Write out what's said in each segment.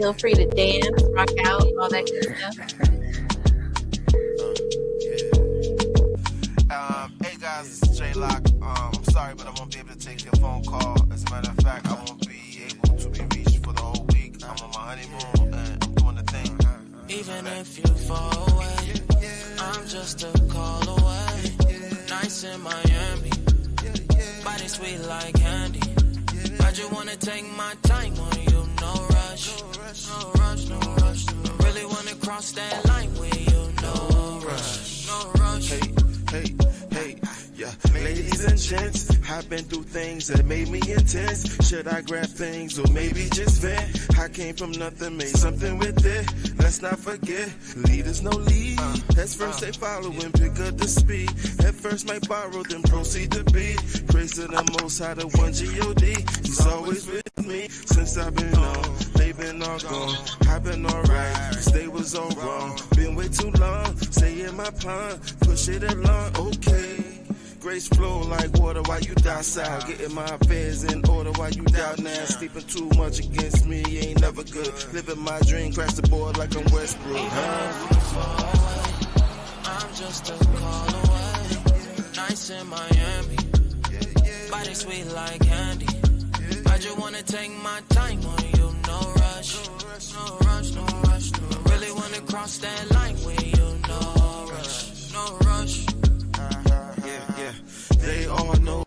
Feel free to dance, rock out, all that good stuff. Hey guys, this is J Lock. I'm sorry, but I won't be able to take your phone call. As a matter of fact, I won't be able to be reached for the whole week. I'm on my honeymoon and I'm doing the thing. Even if you fall away, I'm just a call away. Nice in Miami, body sweet like candy. I just wanna take my time on you, no rush, no rush, no rush. I really wanna cross that line with you, no rush, no rush. Hey, yeah. Ladies and gents, I've been through things that made me intense. Should I grab things or maybe just vent? I came from nothing, made something with it. Let's not forget, leaders no lead. Heads first they follow and pick up the speed. Head first might borrow, then proceed to be. Praise to the most high, the one G-O-D. He's always with me since I've been on. They've been all gone, I've been alright. Cause they was all wrong. Been way too long, stay in my pond. Push it along, okay. Grace flow like water while you docile. Getting my affairs in order while you doubt now. Sleeping too much against me ain't never good. Living my dream, crash the board like I'm Westbrook. I'm just a call away. Nice in Miami, body sweet like candy. I just wanna take my time on you, no rush, no rush, no rush. I really wanna cross that line with you, no rush, no rush. Yeah, they all know.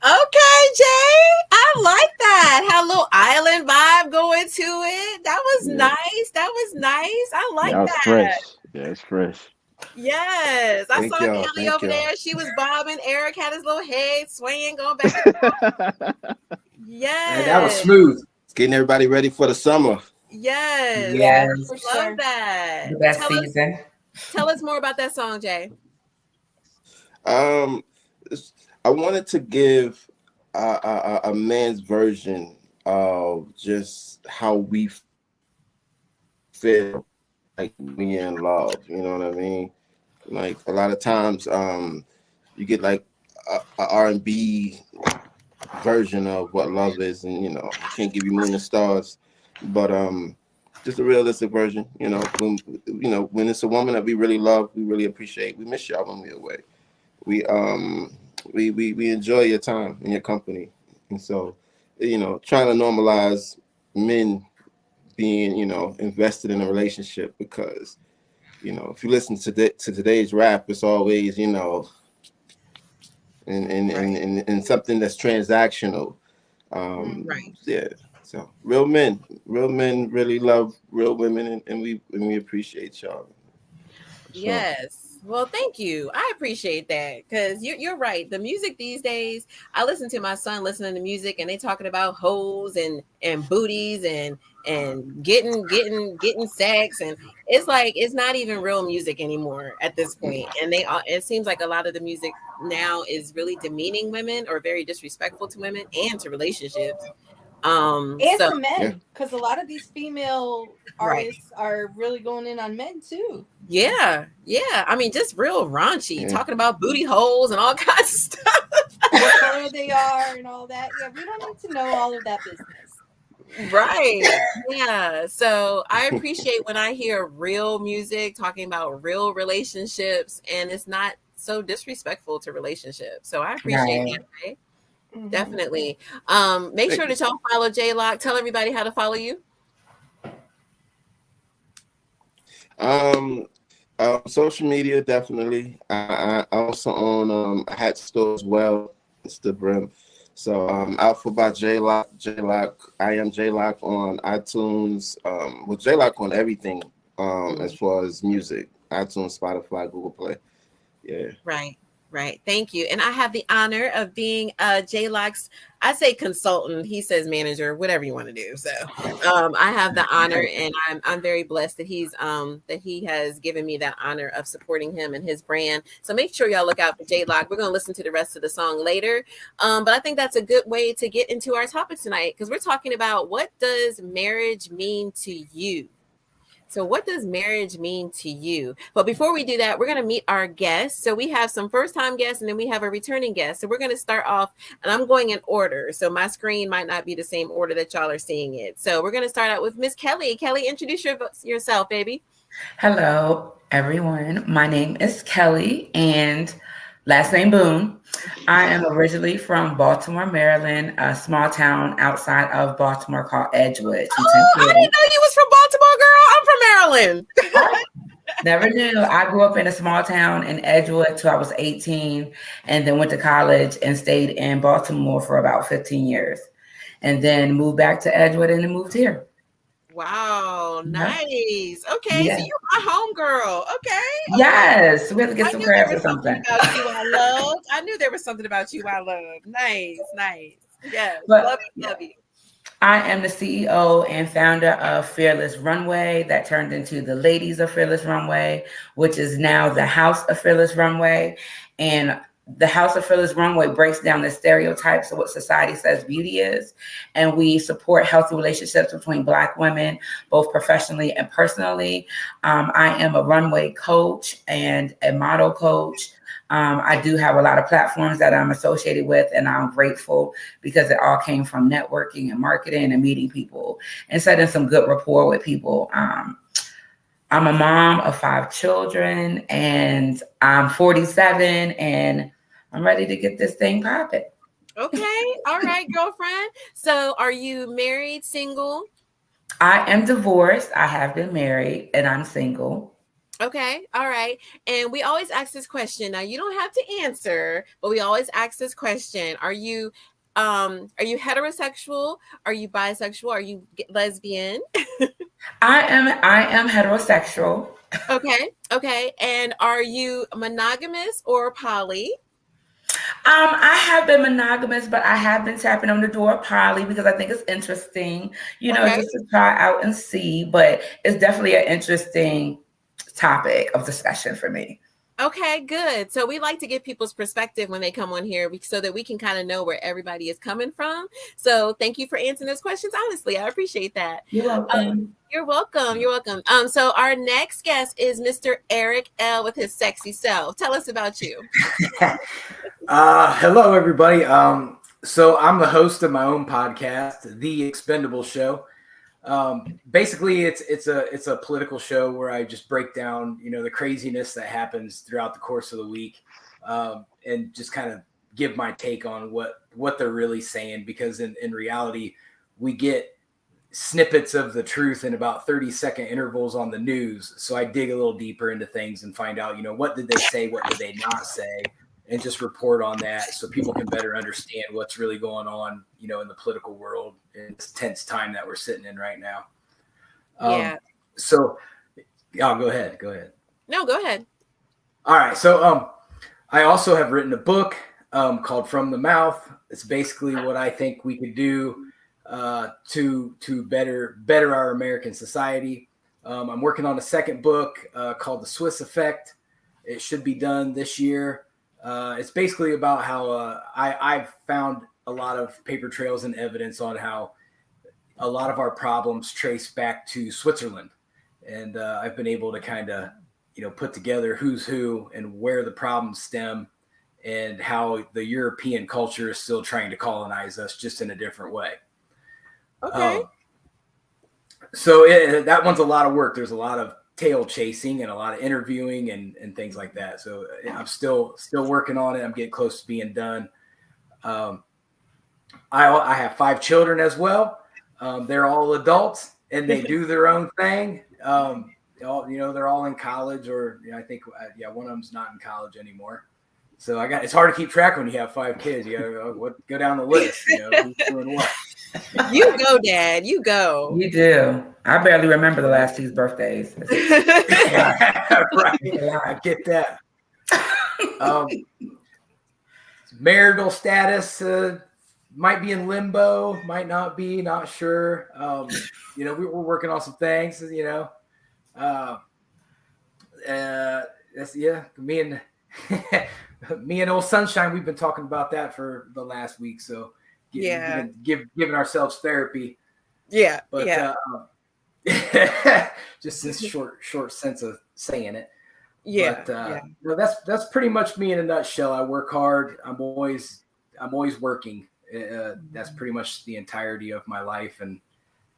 Okay, Jay, I like that. Had a little island vibe going to it. That was nice. That was nice. I like That was that. fresh. Yeah, it's fresh. Yes, I Thank saw y'all, Kelly thank over y'all. there. She was bobbing. Eric had his little head swaying, going back and forth. Yes, Man, that was smooth. It's getting everybody ready for the summer. yes, Yes. love that. The best Tell us, season. tell us more about that song, Jay. I wanted to give a man's version of just how we feel like we in love. You know what I mean? Like a lot of times, you get like a R&B version of what love is, and I can't give you moon and stars, but just a realistic version. When it's a woman that we really love, we really appreciate. We miss y'all when we're away. We enjoy your time and your company, and so trying to normalize men being invested in a relationship, because if you listen to today's rap, it's always and something that's transactional. Right. Yeah. So real men really love real women, and we appreciate y'all. Sure. Yes. Well, thank you. I appreciate that, because you're right. The music these days, I listen to my son listening to music, and they talking about hoes and booties and getting sex, and it's like it's not even real music anymore at this point. And it seems like a lot of the music now is really demeaning women or very disrespectful to women and to relationships. And So to men, because a lot of these female artists are really going in on men too. yeah. I mean, just real raunchy, Yeah. talking about booty holes and all kinds of stuff. What color they are and all that. Yeah, we don't need to know all of that business. Right. Yeah. So I appreciate when I hear real music talking about real relationships, and it's not so disrespectful to relationships. So I appreciate Right. that. Right? Mhm. Definitely. Make sure that y'all follow J Lock. Tell everybody how to follow you. Social media, definitely. I also own a hat store as well, Instagram. So Alpha by J Lock. I am J Lock on iTunes. J Lock on everything. As far as music, iTunes, Spotify, Google Play. Yeah. Right. Thank you. And I have the honor of being J Lock's, I say consultant, he says manager, whatever you want to do. So I have the honor, and I'm very blessed that he has given me that honor of supporting him and his brand. So make sure y'all look out for J Lock. We're going to listen to the rest of the song later. But I think that's a good way to get into our topic tonight, because we're talking about, what does marriage mean to you? So, what does marriage mean to you? But before we do that, we're going to meet our guests. So, we have some first time guests and then we have a returning guest. So, we're going to start off, and I'm going in order. So, my screen might not be the same order that y'all are seeing it. So, we're going to start out with Miss Kelly. Kelly, introduce yourself, baby. Hello, everyone. My name is Kelly, and last name Boone. I am originally from Baltimore, Maryland, a small town outside of Baltimore called Edgewood. Oh, I didn't know you was from Baltimore, girl. I'm from Maryland. Never knew. I grew up in a small town in Edgewood till I was 18, and then went to college and stayed in Baltimore for about 15 years, and then moved back to Edgewood and then moved here. Wow, Yep. nice. Okay, Yeah. so you're my home girl. Okay. Yes, we have to get I some knew there crabs or was something something. about you I loved. I knew there was something about you I loved. Nice, nice. Yes, But love you, love you. I am the CEO and founder of Fearless Runway that turned into the Ladies of Fearless Runway, which is now the House of Fearless Runway. And the House of Fearless Runway breaks down the stereotypes of what society says beauty is. And we support healthy relationships between Black women, both professionally and personally. I am a runway coach and a model coach. I do have a lot of platforms that I'm associated with, and I'm grateful because it all came from networking and marketing and meeting people and setting some good rapport with people. I'm a mom of 5 children, and I'm 47, and I'm ready to get this thing popping. Okay, all right, girlfriend. So, are you married, single? I am divorced. I have been married, and I'm single. Okay, all right. And we always ask this question. Now, you don't have to answer, but we always ask this question. Are you heterosexual? Are you bisexual? Are you lesbian? I am heterosexual. Okay. And are you monogamous or poly? I have been monogamous, but I have been tapping on the door of poly because I think it's interesting, Okay. just to try out and see. But it's definitely an interesting topic of discussion for me. Okay, good. So we like to get people's perspective when they come on here so that we can kind of know where everybody is coming from. So thank you for answering those questions. Honestly, I appreciate that. You're welcome. You're welcome. You're welcome. So our next guest is Mr. Eric L with his sexy self. Tell us about you. Hello, everybody. So I'm the host of my own podcast, The Expendable Show. Basically, it's a political show where I just break down, the craziness that happens throughout the course of the week, and just kind of give my take on what they're really saying. Because in reality, we get snippets of the truth in about 30-second intervals on the news. So I dig a little deeper into things and find out, what did they say? What did they not say? And just report on that so people can better understand what's really going on, in the political world in this tense time that we're sitting in right now. Yeah. So, go ahead. No, go ahead. All right. So, I also have written a book called From the Mouth. It's basically what I think we could do to better our American society. I'm working on a second book called The Swiss Effect. It should be done this year. It's basically about how I've found a lot of paper trails and evidence on how a lot of our problems trace back to Switzerland. And I've been able to kind of, put together who's who and where the problems stem and how the European culture is still trying to colonize us just in a different way. Okay. So that one's a lot of work. There's a lot of tail chasing and a lot of interviewing and things like that. So I'm still working on it. I'm getting close to being done. I have 5 children as well. They're all adults and they do their own thing. They're all in college or I think one of them's not in college anymore. So it's hard to keep track when you have 5 kids. You gotta go down the list, who's doing what. You go, Dad. You go. You do. I barely remember the last 2's birthdays. Right. I get that. Marital status might be in limbo, might not be, not sure. We're working on some things, me and old Sunshine, we've been talking about that for the last week. So giving ourselves therapy. Yeah. But yeah. Just this short sense of saying it. Yeah, But yeah. no, that's pretty much me in a nutshell. I work hard. I'm always working. That's pretty much the entirety of my life. And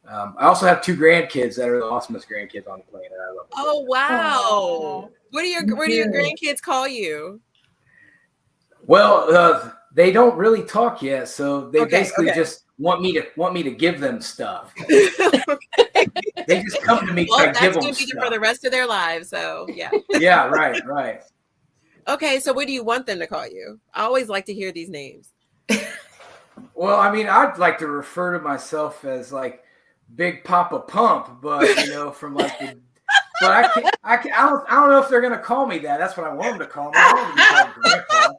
I also have 2 grandkids that are the awesomest grandkids on the planet. I love them. Oh wow! Aw. What do your grandkids call you? Well, they don't really talk yet, so they basically okay. just want me to give them stuff. They just come to me Well, to that's give them going to be there for stuff. the rest of their lives. So yeah. Yeah, right. Okay, so what do you want them to call you? I always like to hear these names. Well, I mean, I'd like to refer to myself as like Big Papa Pump, but from like the. But I don't know if they're gonna call me that. That's what I want them to call me. I want them to be called Grandpa.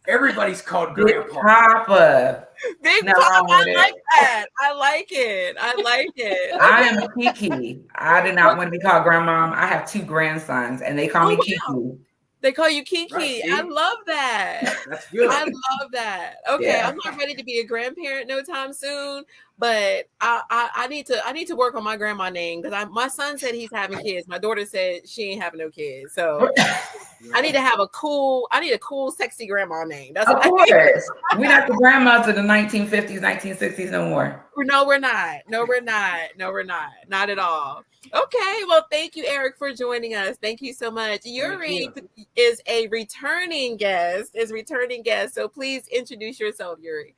Everybody's called Big Grandpa. Papa. Big No, Papa, I with it. like that. I like it. I am Kiki. I did not want to be called grandmom. I have 2 grandsons, and they call me Kiki. Wow. They call you Kiki. Right, I love that. That's good. I love that. Okay, Yeah. I'm not ready to be a grandparent no time soon, but I need to work on my grandma name because my son said he's having kids. My daughter said she ain't having no kids, so I need to have a cool, sexy grandma name. That's Of what course. We're not the grandmas of the 1950s, 1960s no more. No, we're not. Not at all. Okay, well, thank you, Eric, for joining us. Thank you so much. Yuri is a returning guest. So please introduce yourself, Yuri.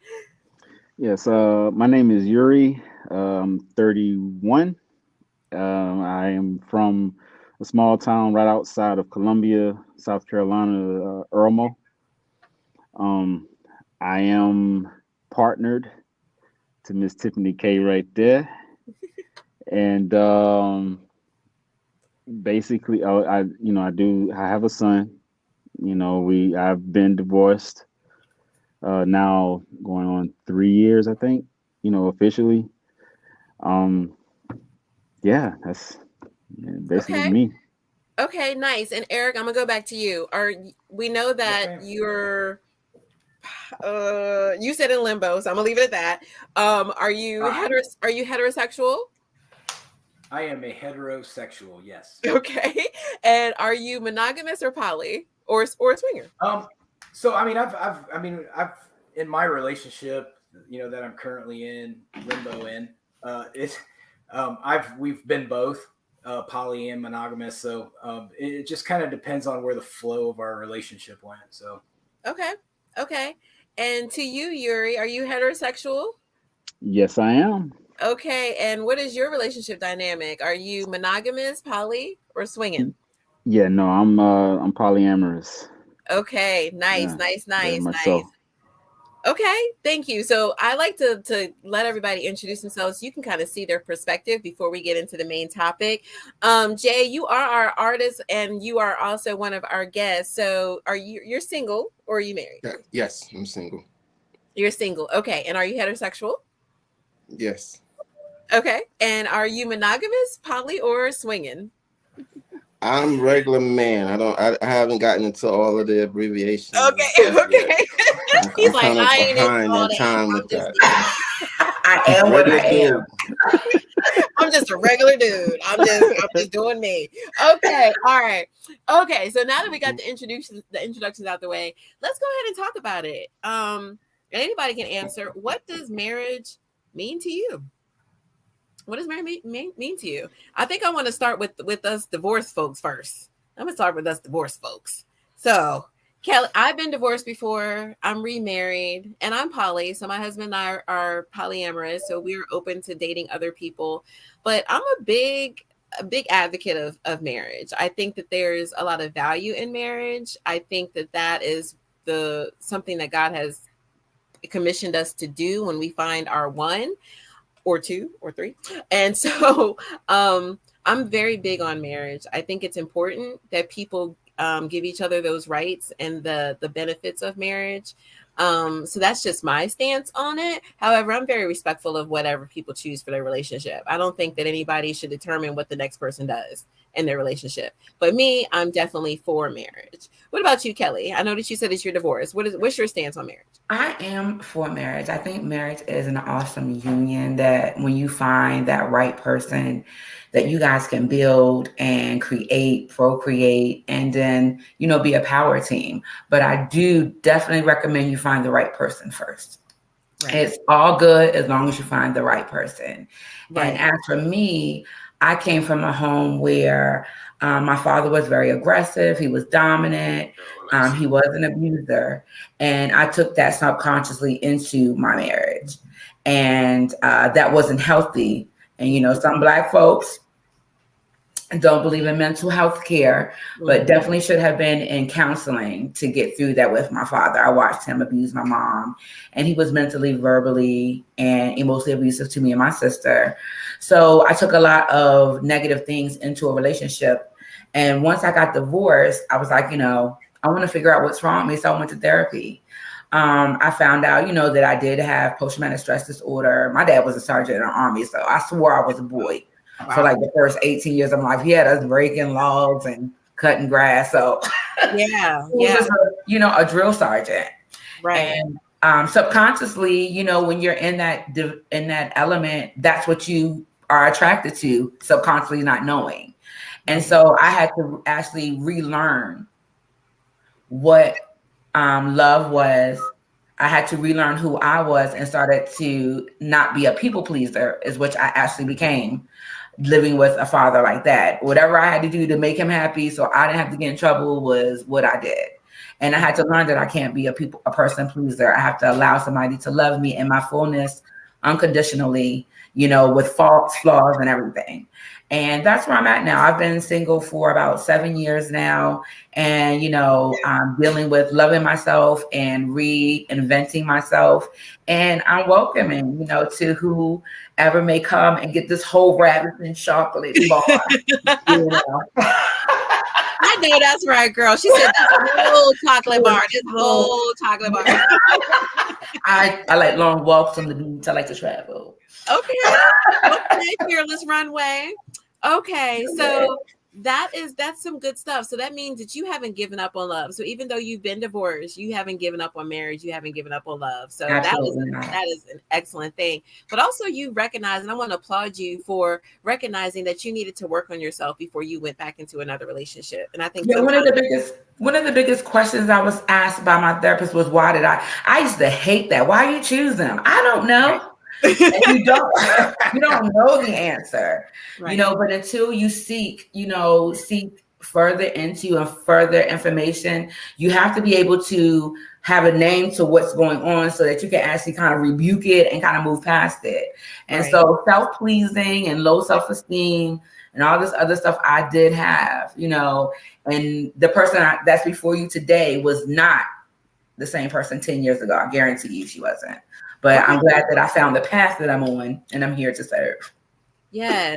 Yes, my name is Yuri. I'm 31. I am from a small town right outside of Columbia, South Carolina, Irmo. I am partnered to Miss Tiffany K right there. And basically, I have a son. I've been divorced now going on 3 years, I think, officially. That's basically me. Okay, nice. And Eric, I'm gonna go back to you. We know that you're you said in limbo, so I'm gonna leave it at that. Are you heterosexual? I am a heterosexual, yes. Okay. And are you monogamous or poly or a swinger? So I've in my relationship, that I'm currently in limbo in, we've been both poly and monogamous. So it just kind of depends on where the flow of our relationship went. So okay. And to you, Yuri, are you heterosexual? Yes, I am. Okay, and what is your relationship dynamic? Are you monogamous, poly, or swinging? Yeah, no, I'm polyamorous. Okay, nice. Very much so. Okay, thank you. So I like to let everybody introduce themselves so you can kind of see their perspective before we get into the main topic. Jay, you are our artist and you are also one of our guests. So you're single or are you married? Yes, I'm single. You're single. Okay, and are you heterosexual? Yes. Okay, and are you monogamous, poly, or swinging? I'm regular man. I haven't gotten into all of the abbreviations. Okay. He's like, I ain't behind all in time with that. I am what I am. I'm just a regular dude. I'm just doing me. Okay, all right. Okay, so now that we got the introductions out the way, let's go ahead and talk about it. Anybody can answer. What does marriage mean to you? What does marriage mean to you? I think I want to start with us divorced folks first. I'm gonna start with us divorced folks. So, Kelly, I've been divorced before. I'm remarried, and I'm poly. So my husband and I are polyamorous. So we're open to dating other people. But I'm a big advocate of marriage. I think that there's a lot of value in marriage. I think that is something that God has commissioned us to do when we find our one or two or three. And so I'm very big on marriage. I think it's important that people give each other those rights and the benefits of marriage. So that's just my stance on it. However, I'm very respectful of whatever people choose for their relationship. I don't think that anybody should determine what the next person does. in their relationship. But me, I'm definitely for marriage. What about you, Kelly? I know that you said that you're divorced. What's your stance on marriage? I am for marriage. I think marriage is an awesome union that when you find that right person, that you guys can build and create, procreate, and then, be a power team. But I do definitely recommend you find the right person first. Right. It's all good as long as you find the right person. Right. And as for me, I came from a home where my father was very aggressive. He was dominant. He was an abuser. And I took that subconsciously into my marriage. And that wasn't healthy. And, some Black folks don't believe in mental health care, but definitely should have been in counseling to get through that with my father. I watched him abuse my mom, and he was mentally, verbally, and emotionally abusive to me and my sister. So I took a lot of negative things into a relationship. And once I got divorced, I was like, I want to figure out what's wrong with me. So I went to therapy. I found out, that I did have post-traumatic stress disorder. My dad was a sergeant in the Army, so I swore I was a boy. Wow. For like the first 18 years of my life. He had us breaking logs and cutting grass. So yeah, a drill sergeant. Right. And subconsciously, when you're in that element, that's what you are attracted to, subconsciously not knowing. And so I had to actually relearn what love was. I had to relearn who I was and started to not be a people pleaser, is which I actually became, living with a father like that. Whatever I had to do to make him happy so I didn't have to get in trouble was what I did. And I had to learn that I can't be a person pleaser. I have to allow somebody to love me in my fullness, unconditionally, with faults, flaws, and everything. And that's where I'm at now. I've been single for about 7 years now. And, I'm dealing with loving myself and reinventing myself. And I'm welcoming, to whoever may come and get this whole rabbit and chocolate bar. I know that's right, girl. She said this whole chocolate bar. This whole chocolate bar. I like long walks on the beach. I like to travel. Okay, Fearless Runway. Okay, so that's some good stuff. So that means that you haven't given up on love. So even though you've been divorced, you haven't given up on marriage. You haven't given up on love. So that is an excellent thing. But also you recognize, and I want to applaud you for recognizing that you needed to work on yourself before you went back into another relationship. And I think one of the biggest questions I was asked by my therapist was, why did I used to hate that. Why you choose them? I don't know. And you don't know the answer, right. But until you seek further into and further information, you have to be able to have a name to what's going on so that you can actually kind of rebuke it and kind of move past it. And so self-pleasing and low self-esteem and all this other stuff I did have, and the person that's before you today was not the same person 10 years ago. I guarantee you she wasn't. But I'm glad that I found the path that I'm on, and I'm here to serve. Yes.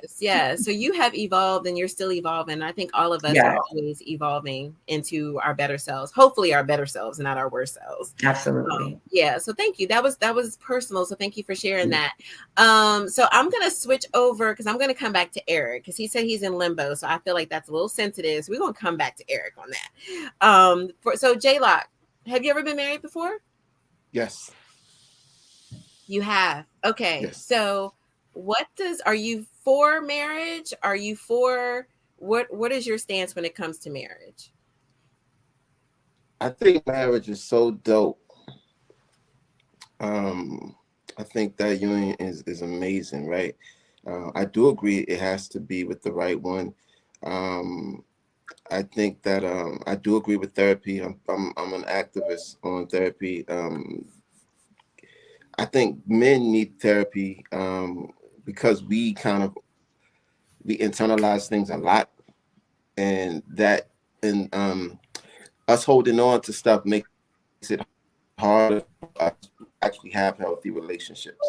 So you have evolved, and you're still evolving. I think all of us are always evolving into our better selves. Hopefully, our better selves, not our worst selves. Absolutely. So thank you. That was personal. So thank you for sharing that. So I'm gonna switch over because I'm gonna come back to Eric because he said he's in limbo. So I feel like that's a little sensitive. So we're gonna come back to Eric on that. So J-Lock, have you ever been married before? Yes. You have. Okay. Yes. So are you for marriage? Are you for what is your stance when it comes to marriage? I think marriage is so dope. I think that union is amazing, right? I do agree it has to be with the right one. I think that I do agree with therapy. I'm an activist on therapy. I think men need therapy because we internalize things a lot, and us holding on to stuff makes it harder for us to actually have healthy relationships.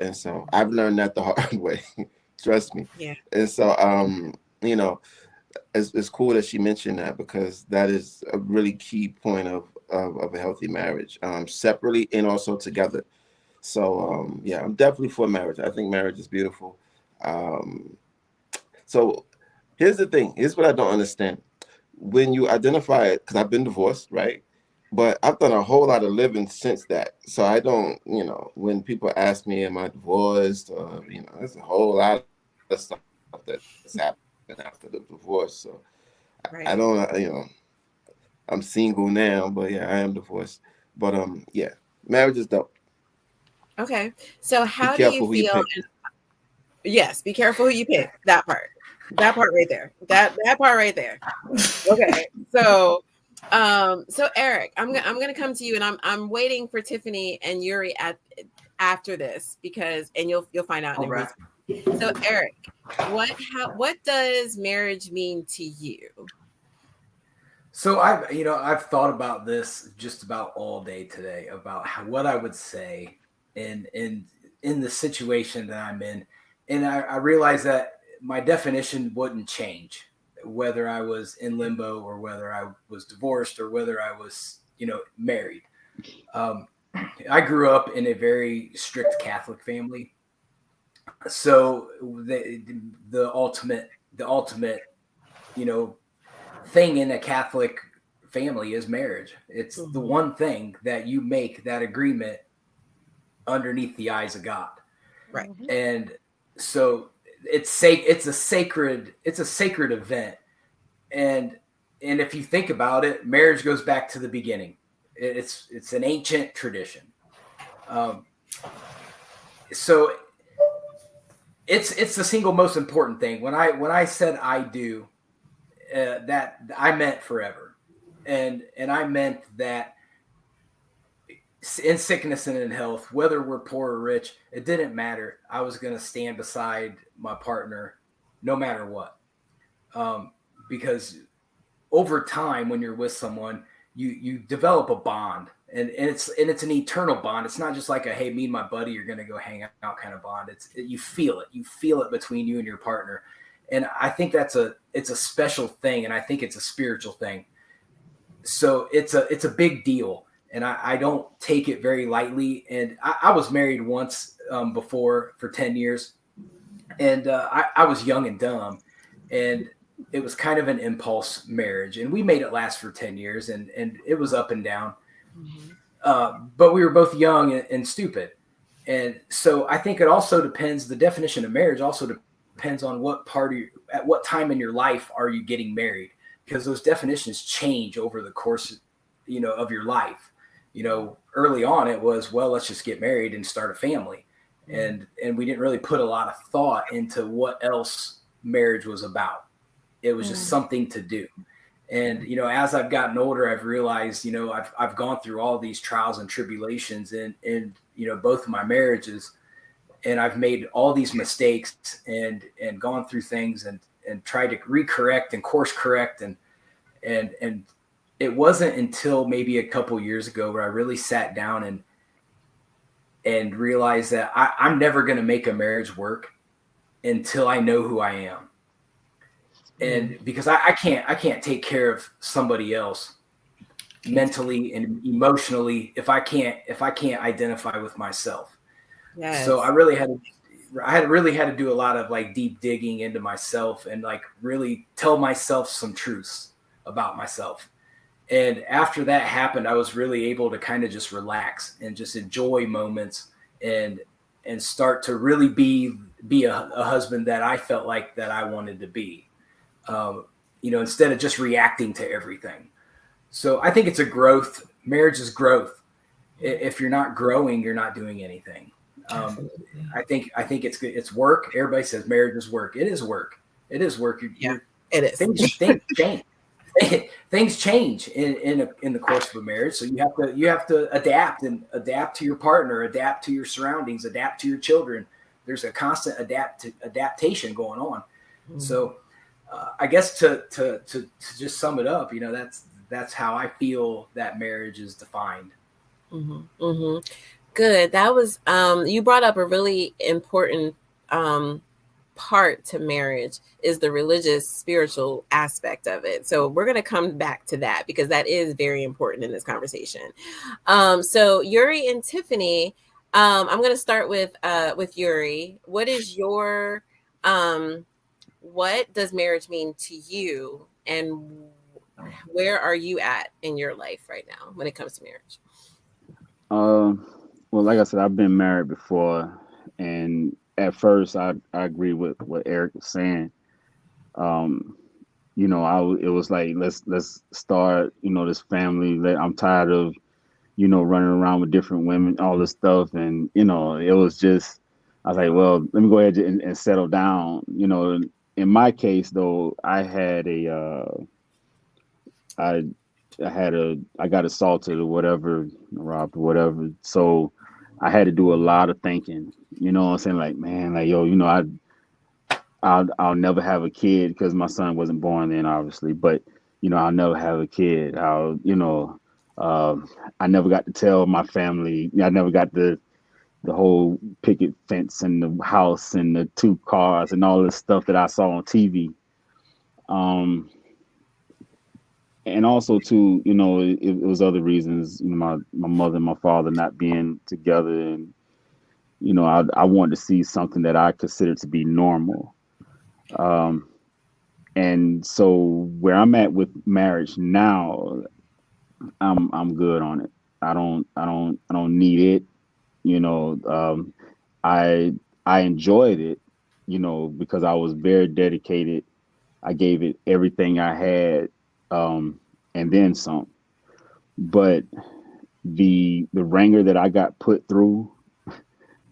And so I've learned that the hard way. Trust me. Yeah. And so it's cool that she mentioned that because that is a really key point of a healthy marriage, separately and also together. So I'm definitely for marriage. I think marriage is beautiful. So Here's the thing. Here's what I don't understand. When you identify it, because I've been divorced, right? But I've done a whole lot of living since that. So I don't, when people ask me, am I divorced? There's a whole lot of stuff that's happened after the divorce. So I Right. don't, I'm single now, but yeah, I am divorced. But yeah, marriage is dope. Okay. So Be how do you careful who you feel? pick. Yes, be careful who you pick. That part. That part right there. That part right there. Okay. So Eric, I'm gonna come to you, and I'm waiting for Tiffany and Yuri after this, because you'll find out in All a right. brief. So Eric, what does marriage mean to you? So I've thought about this just about all day today about what I would say in the situation that I'm in, and I realized that my definition wouldn't change whether I was in limbo or whether I was divorced or whether I was married. Um, I grew up in a very strict Catholic family, so the ultimate you know thing in a Catholic family is marriage. It's the one thing that you make that agreement underneath the eyes of God. Right. And so it's a sacred event. And if you think about it, marriage goes back to the beginning. It's an ancient tradition. Um, so it's the single most important thing. When I said I do, that I meant forever, and I meant that in sickness and in health, whether we're poor or rich, it didn't matter. I was going to stand beside my partner, no matter what, because over time, when you're with someone, you develop a bond, and it's an eternal bond. It's not just like a hey, me and my buddy are going to go hang out kind of bond. You feel it between you and your partner, and I think it's a special thing, and I think it's a spiritual thing. So it's a big deal, and I don't take it very lightly. And I was married once before for 10 years, and I was young and dumb, and it was kind of an impulse marriage, and we made it last for 10 years, and it was up and down. But we were both young and stupid. And so I think it also depends, the definition of marriage also depends on at what time in your life are you getting married, because those definitions change over the course, of your life. Early on it was, well, let's just get married and start a family. And we didn't really put a lot of thought into what else marriage was about. It was just something to do. And, as I've gotten older, I've realized, I've gone through all these trials and tribulations in both of my marriages, and I've made all these mistakes and gone through things and tried to recorrect and course correct. And it wasn't until maybe a couple years ago where I really sat down and realized that I'm never going to make a marriage work until I know who I am. And because I can't take care of somebody else mentally and emotionally if I can't identify with myself. Yes. So I really had to do a lot of like deep digging into myself and like really tell myself some truths about myself. And after that happened, I was really able to kind of just relax and just enjoy moments and start to really be a husband that I felt like that I wanted to be. Instead of just reacting to everything. So I think it's a growth. Marriage is growth. If you're not growing, you're not doing anything. I think it's work. Everybody says marriage is work. It is work. It is work. Yeah, it is. Things change. Things change in the course of a marriage. So you have to adapt to your partner, adapt to your surroundings, adapt to your children. There's a constant adaptation going on. So I guess to just sum it up, that's how I feel that marriage is defined. Good. That was you brought up a really important part to marriage, is the religious spiritual aspect of it. So we're going to come back to that because that is very important in this conversation. So Yuri and Tiffany, I'm going to start with Yuri. What is your what does marriage mean to you, and where are you at in your life right now when it comes to marriage? Well, like I said, I've been married before, and at first, I agree with what Eric was saying. Um, it was like let's start, this family. I'm tired of, running around with different women, all this stuff, and it was just, I was like, well, let me go ahead and settle down. In my case, though, I I got assaulted or whatever, robbed or whatever. So I had to do a lot of thinking. You know what I'm saying? Like, man, like, yo, I'll never have a kid because my son wasn't born then, obviously. But I'll never have a kid. I never got to tell my family. I never got the whole picket fence and the house and the two cars and all this stuff that I saw on TV. Um, and also too, it was other reasons. My mother and my father not being together, and I wanted to see something that I considered to be normal. Um, and so where I'm at with marriage now, I'm good on it. I don't need it. You know, I I enjoyed it. Because I was very dedicated. I gave it everything I had, and then some. But the ringer that I got put through,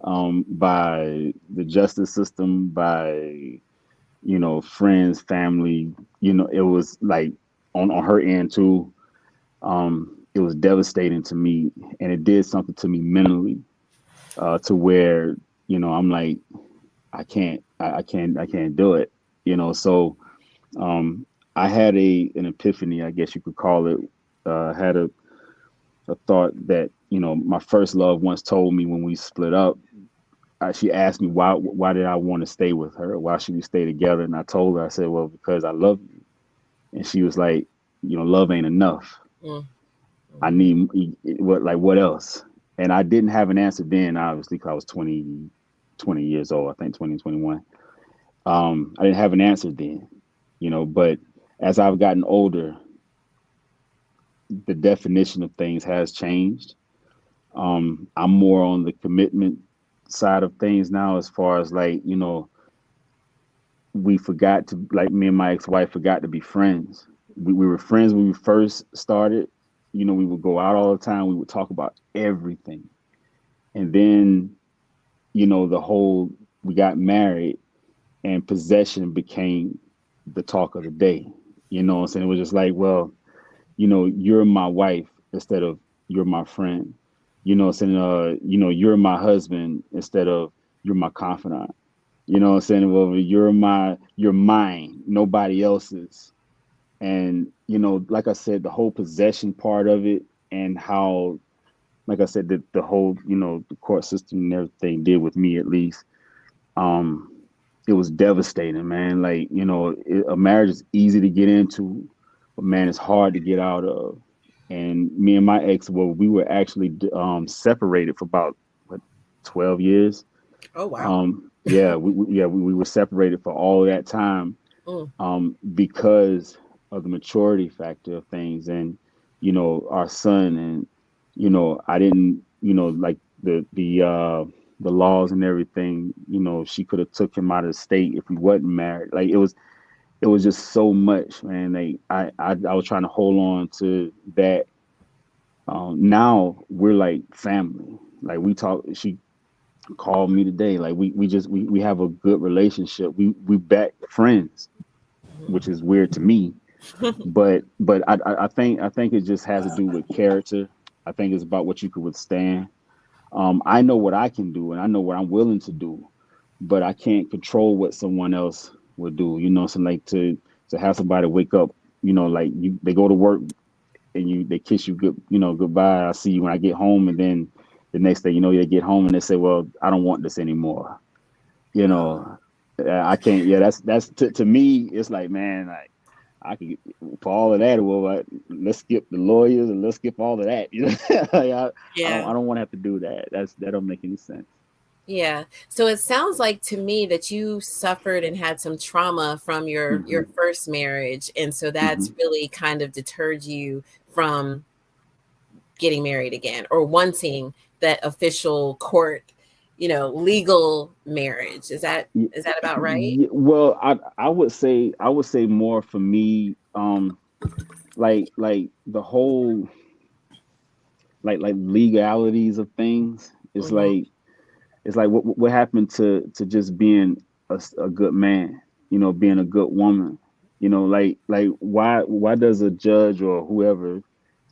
by the justice system, by friends, family, it was like on her end too. It was devastating to me, and it did something to me mentally, to where I'm like, I can't do it. So I had an epiphany, I guess you could call it. Had a thought that my first love once told me when we split up. She asked me why did I want to stay with her? Why should we stay together? And I told her, I said, well, because I love you. And she was like, love ain't enough. Mm. I need what else? And I didn't have an answer then, obviously, because I was 20 years old, I think 20, 21. I didn't have an answer then, but as I've gotten older, the definition of things has changed. I'm more on the commitment side of things now, as far as like, we forgot to, like, me and my ex-wife forgot to be friends. We were friends when we first started. We would go out all the time. We would talk about everything. And then, we got married, and possession became the talk of the day. You know what I'm saying? It was just like, well, you're my wife instead of you're my friend. What I'm saying? You're my husband instead of you're my confidant. What I'm saying? Well, you're mine, nobody else's. And, like I said, the whole possession part of it, and how, like I said, the whole, the court system and everything did with me, at least, um, it was devastating, man. Like, a marriage is easy to get into, but man, it's hard to get out of. And me and my ex, well, we were actually separated for about what, 12 years. Oh wow. Yeah, we were separated for all of that time, Mm. because of the maturity factor of things, and our son, and I didn't, like the laws and everything. She could have took him out of the state if we wasn't married. Like, it was just so much, man. Like, I was trying to hold on to that. Now we're like family. Like, we talk. She called me today. Like, we have a good relationship. We back friends, which is weird to me. But I think it just has to do with character. I think it's about what you can withstand. I know what I can do, and I know what I'm willing to do, but I can't control what someone else will do. So, like, to have somebody wake up, like, they go to work, and they kiss you goodbye. I see you when I get home, and then the next day, they get home and they say, well, I don't want this anymore. You know, I can't. Yeah, that's to me. It's like, man, like, I could, for all of that. Well, let's skip the lawyers and let's skip all of that. Like, I Yeah. don't want to have to do that. That don't make any sense. Yeah. So it sounds like to me that you suffered and had some trauma from your Hmm. first marriage, and so Hmm. that's really kind of deterred you from getting married again or wanting that official court, legal marriage. Is that about right? Well, I would say more for me, like the whole like legalities of things. It's Mhm. like what happened to just being a good man, being a good woman, like why does a judge or whoever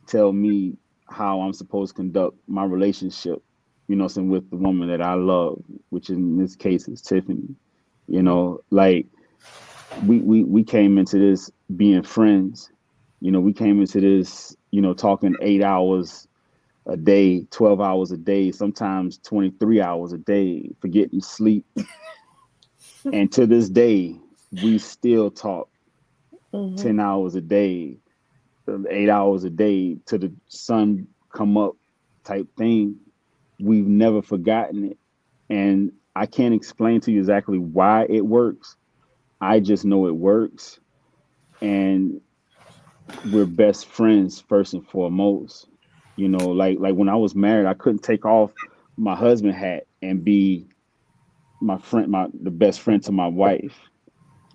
tell me how I'm supposed to conduct my relationship, with the woman that I love, which in this case is Tiffany. Like we came into this being friends. We came into this, talking 8 hours a day, 12 hours a day, sometimes 23 hours a day, forgetting sleep. And to this day, we still talk Mhm. 10 hours a day, 8 hours a day to the sun come up type thing. We've never forgotten it. And I can't explain to you exactly why it works. I just know it works. And we're best friends first and foremost. Like when I was married, I couldn't take off my husband hat and be my friend, the best friend to my wife.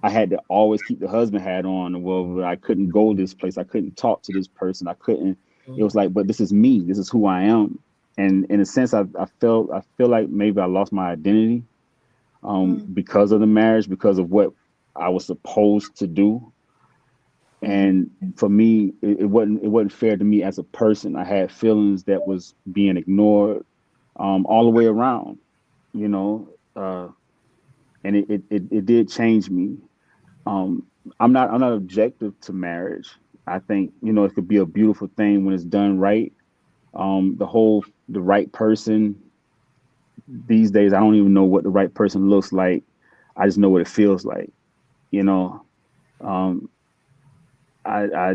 I had to always keep the husband hat on. Well, I couldn't go this place. I couldn't talk to this person. I couldn't. It was like, but this is me. This is who I am. And in a sense, I feel like maybe I lost my identity, Mm, because of the marriage, because of what I was supposed to do. mhm, And for me, it wasn't fair to me as a person. I had feelings that was being ignored, all the way around, you know, uh, and it did change me. Um, I'm not objective to marriage. I think, it could be a beautiful thing when it's done right. The right person these days, I don't even know what the right person looks like. I just know what it feels like. You know, um, I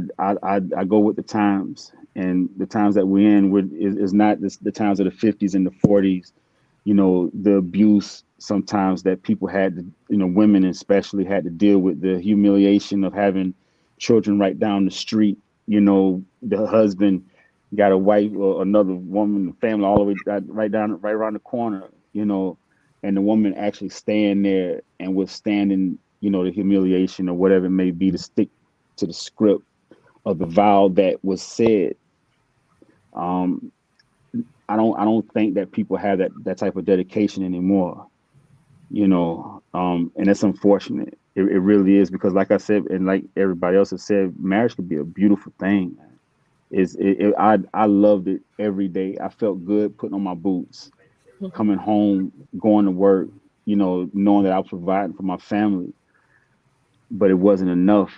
go with the times, and the times that we're in is not the times of the 50s and the 40s. The abuse sometimes that people had to, women especially had to deal with, the humiliation of having children right down the street. The husband got a wife or another woman, family all the way right around the corner. And the woman actually staying there and withstanding, the humiliation or whatever it may be, to stick to the script of the vow that was said. Um, I don't think that people have that type of dedication anymore. And it's unfortunate. It really is, because like I said, and like everybody else has said, marriage could be a beautiful thing, man. I loved it every day. I felt good putting on my boots, coming home, going to work, knowing that I was providing for my family. But it wasn't enough.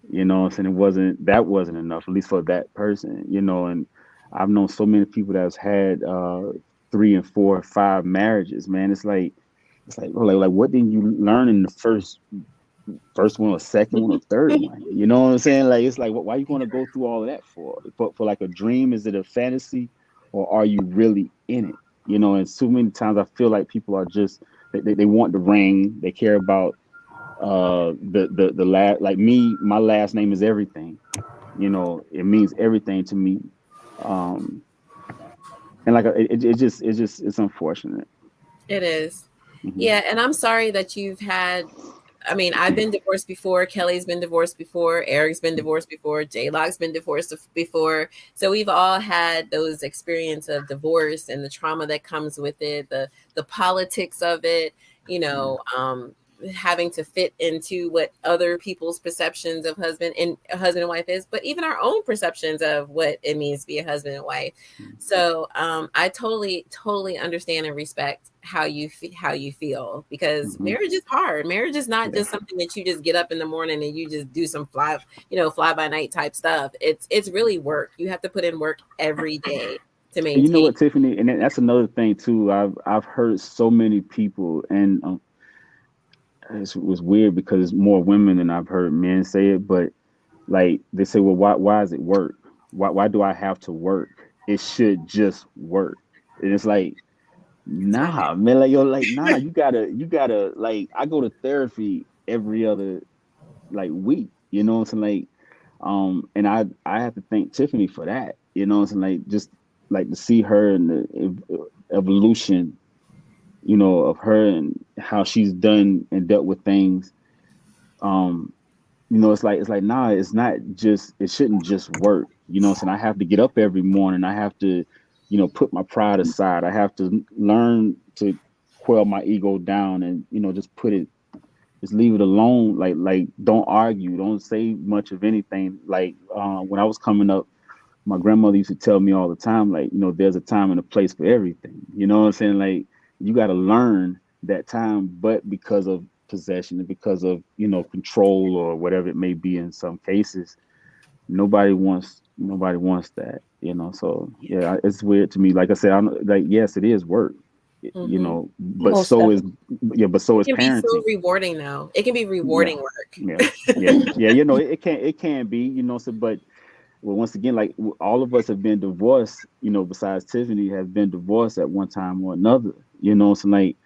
What I'm saying? That wasn't enough, at least for that person, and I've known so many people that's had 3 and 4 or 5 marriages, man. It's like, oh, like what did you learn in the first one or second one or third one? You know what I'm saying? Like, it's like, why you want to go through all of that for like a dream? Is it a fantasy, or are you really in it? And so many times I feel like people are just, they want the ring. They care about the last, like me, my last name is everything. It means everything to me. um and like it's unfortunate. It is. Hmm. Yeah, and I'm sorry that you've had. I mean, I've been divorced before. Kelly's been divorced before. Eric's been divorced before. J Lock's been divorced before. So we've all had those experience of divorce and the trauma that comes with it, the politics of it. You Yeah. know, having to fit into what other people's perceptions of husband and wife is, but even our own perceptions of what it means to be a husband and wife. So I totally understand and respect how you feel, because Hmm. marriage is hard. Marriage is not Yeah. just something that you just get up in the morning and you just do some fly by night type stuff. It's really work. You have to put in work every day to And you know maintain. what, Tiffany, and that's another thing too. I've heard so many people, and it was weird because it's more women than I've heard men say it. But like, they say, well, why is it work? Why do I have to work? It should just work. And it's like, Nah, man, like yo, like nah, you gotta like I go to therapy every other like week, you know what I'm saying? Like and I have to thank Tiffany for that, you know what I'm saying? Like just like to see her and the evolution, you know, of her and how she's done and dealt with things. Um, you know, it's like nah, it's not just it shouldn't just work. You know what I'm saying? I have to get up every morning. I have to, you know, put my pride aside. I have to learn to quell my ego down and, you know, just leave it alone. Like don't argue, don't say much of anything. Like when I was coming up, my grandmother used to tell me all the time, like, you know, there's a time and a place for everything. You know what I'm saying? Like you got to learn that time, but because of possession and because of, you know, control or whatever it may be in some cases, nobody wants that, you know. So yeah, it's weird to me. Like I said, I'm like, yes, it is work, you Mm-hmm. know, but Most so is definitely. but so It is can be so parenting. rewarding though. It can be Yeah, rewarding work. yeah. You know, it can be, you know. So, but well, once again, like all of us have been divorced, you know, besides Tiffany has been divorced at one time or another, you know. So like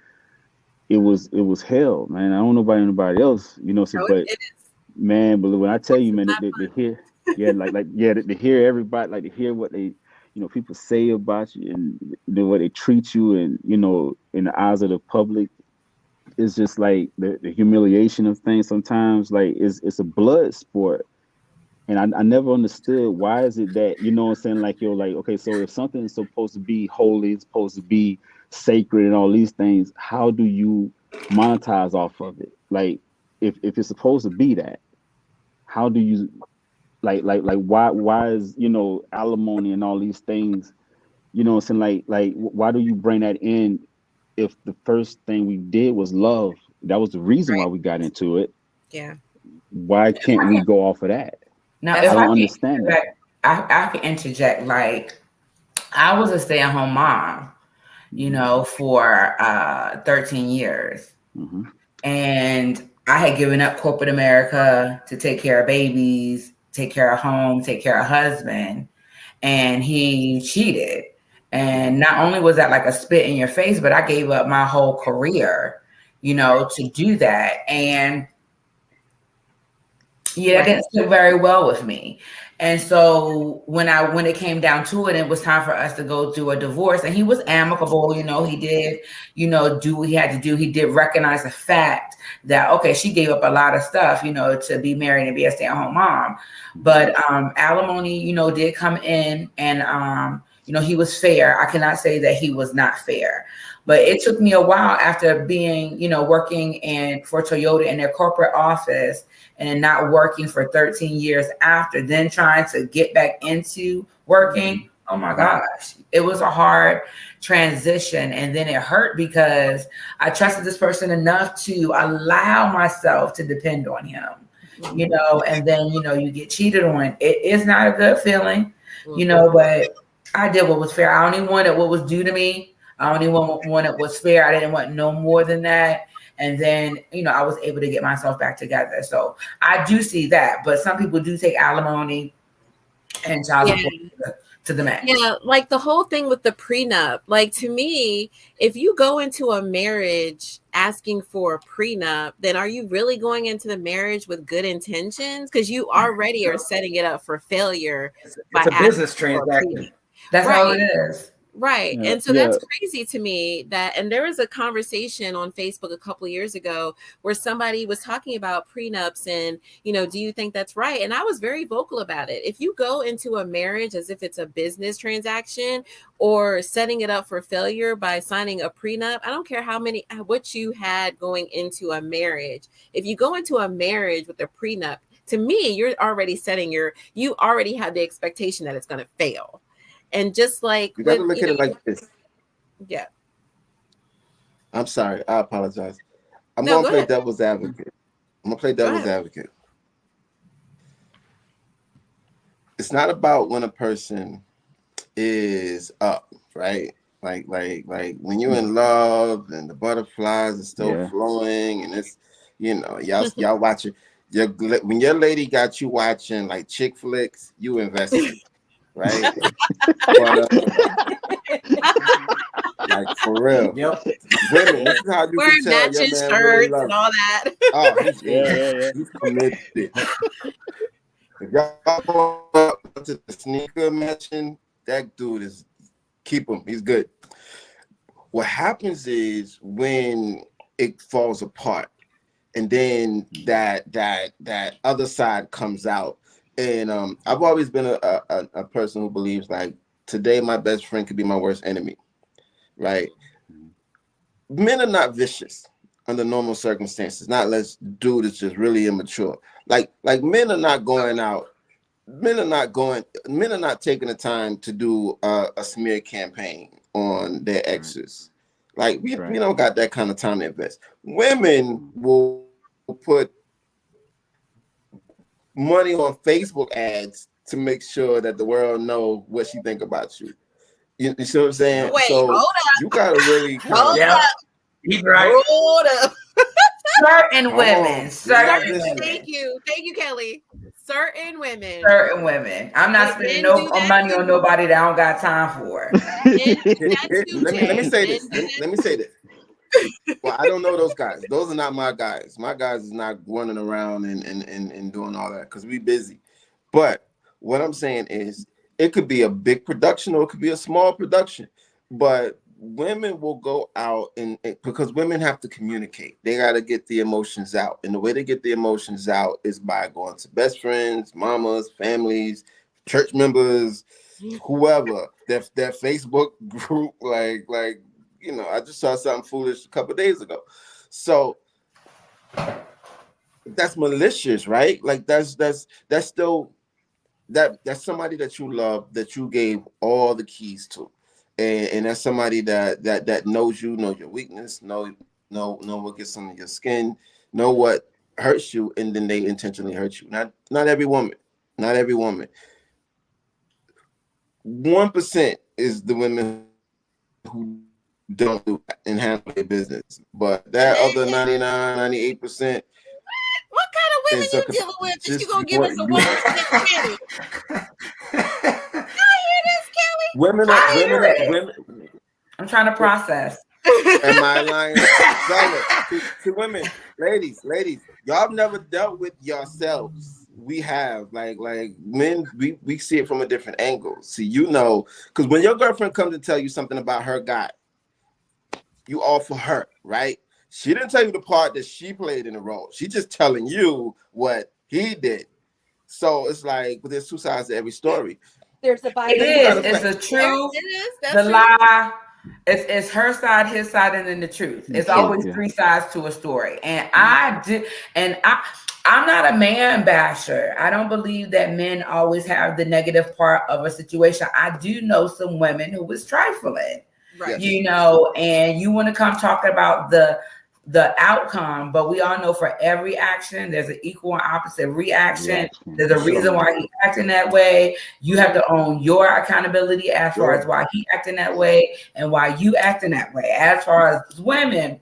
it was hell, man. I don't know about anybody else, you know. So, No, but it is. man, but when I tell Divorce you, is man, not they hear, yeah, yeah, to hear everybody, like to hear what they, you know, people say about you and the way they treat you, and you know, in the eyes of the public, it's just like the humiliation of things. Sometimes, like it's a blood sport, and I never understood why is it that, you know what I'm saying, like you're like, okay, so if something is supposed to be holy, it's supposed to be sacred and all these things, how do you monetize off of it? Like if it's supposed to be that, how do you like why is, you know, alimony and all these things, you know what I'm saying, like why do you bring that in if the first thing we did was love? That was the reason why right. we got into it. Yeah. Why can't we go off of that? Now, That's I if what I don't can understand that. interject, I can interject. Like, I was a stay-at-home mom, you Hmm. know, for 13 years. Hmm. And I had given up corporate America to take care of babies, take care of home, take care of husband. And he cheated. Yeah. And not only was that like a spit in your face, but I gave up my whole career, you know, to do that. And yeah, that right. didn't sit very well with me. And so when it came down to it, it was time for us to go through a divorce. And he was amicable, you know, he did, you know, do what he had to do. He did recognize the fact that okay, she gave up a lot of stuff, you know, to be married and be a stay-at-home mom. Hmm. But alimony, you know, did come in and you know, he was fair. I cannot say that he was not fair. But it took me a while after being, you know, working for Toyota in their corporate office and not working for 13 years after, then trying to get back into Hmm. working. Oh my Hmm. gosh, it was a hard transition. And then it hurt because I trusted this person enough to allow myself to depend on him, you Mm-hmm. know, and then, you know, you get cheated on. It is not a good feeling, you Mm-hmm. know, but I did what was fair. I only wanted what was due to me. I only wanted what was fair. I didn't want no more than that. And then, you know, I was able to get myself back together. So I do see that, but some people do take alimony and child Yeah. support to the max. Yeah, like the whole thing with the prenup. Like to me, if you go into a marriage asking for a prenup, then are you really going into the marriage with good intentions? Because you already are setting it up for failure It's by a asking business for a transaction. prenup. That's all it Right. is. Right. Yeah. And so Yeah. that's crazy to me that, and there was a conversation on Facebook a couple of years ago where somebody was talking about prenups and, you know, do you think that's right? And I was very vocal about it. If you go into a marriage as if it's a business transaction or setting it up for failure by signing a prenup, I don't care what you had going into a marriage. If you go into a marriage with a prenup, to me, you already have the expectation that it's going to fail. And just like You got to with, look at it like this. yeah. I'm sorry. I apologize. I'm No, going to go play ahead. devil's advocate. I'm going to play Go devil's ahead. advocate. It's not about when a person is up, right? Like when you're in love and the butterflies are still Yeah. flowing and it's, you know, y'all watching when your lady got you watching like chick flicks, you invested, right? But like For real. Yep. Women, this is how you Wearing can tell your matching man really shirts loves and you. all that. Oh, he's Yeah. he's committed. If y'all go up to the sneaker matching, that dude is keep him. He's good. What happens is when it falls apart, and then that other side comes out. And I've always been a person who believes like today my best friend could be my worst enemy, right? Men are not vicious under normal circumstances, not unless dude is just really immature. Like men are not going out. Men are not taking the time to do a smear campaign on their exes. Like we don't got that kind of time to invest. Women will put money on Facebook ads to make sure that the world know what she think about you. You see what I'm saying? Wait, so hold up. you gotta really Hold Yeah. up. He's right. Hold up. Certain women. Thank you, Kelly. Certain women. I'm not spending no money on nobody that I don't got time for. Let me say this. Well, I don't know those guys. Those are not my guys. My guys is not running around and doing all that because we busy. But what I'm saying is it could be a big production or it could be a small production. But women will go out and because women have to communicate. They got to get the emotions out. And the way they get the emotions out is by going to best friends, mamas, families, church members, whoever, their Facebook group, like I just saw something foolish a couple of days ago. So that's malicious, right? Like that's still that's somebody that you love, that you gave all the keys to. And that's somebody that knows you, know your weakness, know what gets under your skin, know what hurts you, and then they intentionally hurt you. Not every woman. 1% is the women who don't do that and handle their business. But that other 99, 98%. What kind of women you dealing with that you gonna give us a 1% Women. I'm trying to process. Am I lying? To women, ladies, y'all never dealt with yourselves. We have like men, we see it from a different angle. See, because when your girlfriend comes to tell you something about her guy, you all for her, right? She didn't tell you the part that she played in the role. She's just telling you what he did. So it's like, but there's two sides to every story. There's a Bible. It is. It's the truth, the lie. It's her side, his side, and then the truth. It's always three sides to a story. And I'm not a man basher. I don't believe that men always have the negative part of a situation. I do know some women who was trifling, right? And you want to come talking about the outcome, but we all know for every action there's an equal and opposite reaction. There's a reason why he's acting that way. You have to own your accountability as far as why he acting that way and why you acting that way. As far as women,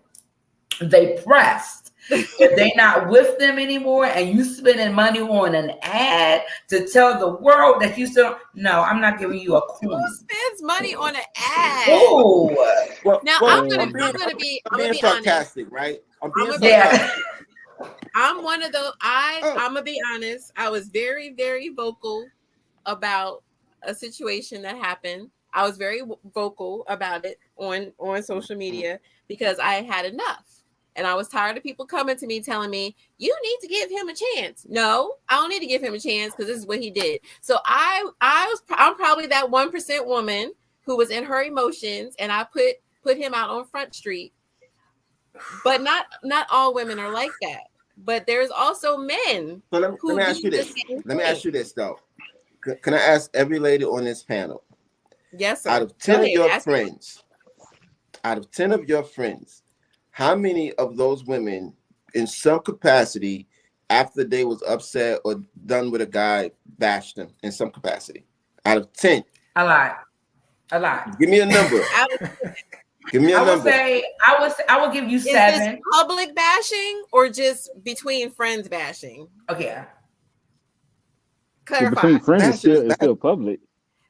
they pressed. If they not with them anymore and you spending money on an ad to tell the world that you still I'm not giving you a coin. Who spends money on an ad? Oh, now I'm gonna be sarcastic, right? I'm one of those. I'm gonna be honest. I was very, very vocal about a situation that happened. I was very vocal about it on social media because I had enough. And I was tired of people coming to me telling me, you need to give him a chance. No, I don't need to give him a chance because this is what he did. So I'm probably that 1% woman who was in her emotions, and I put him out on Front Street. But not all women are like that. But there's also men. So let me ask you this. Let me ask you this though. Can I ask every lady on this panel? Yes, sir. Out of 10 of your friends, how many of those women in some capacity after they was upset or done with a guy bashed them in some capacity? Out of 10. A lot. Give me a number. Give me a number. I will give you 7. Is this public bashing or just between friends bashing? Okay. Clarify. Between friends, it's still public.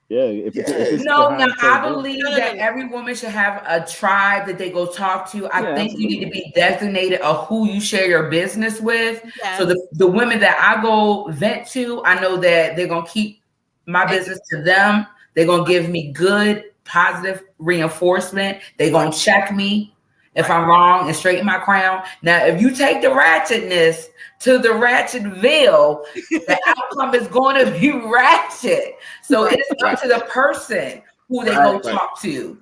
Yeah, if it's No, now behind I closed doors. believe No, no, that no, no. every woman should have a tribe that they go talk to. I Yeah, think you need to absolutely. be designated of who you share your business with. So Yes. the women that I go vent to, I know that they're gonna keep my business to them. They're gonna give me good, positive reinforcement. They're gonna check me if I'm wrong and straighten my crown. Now, if you take the ratchetness to the Ratchetville, the outcome is going to be ratchet. So Right. it's up to the person who they Right. go Right. talk to.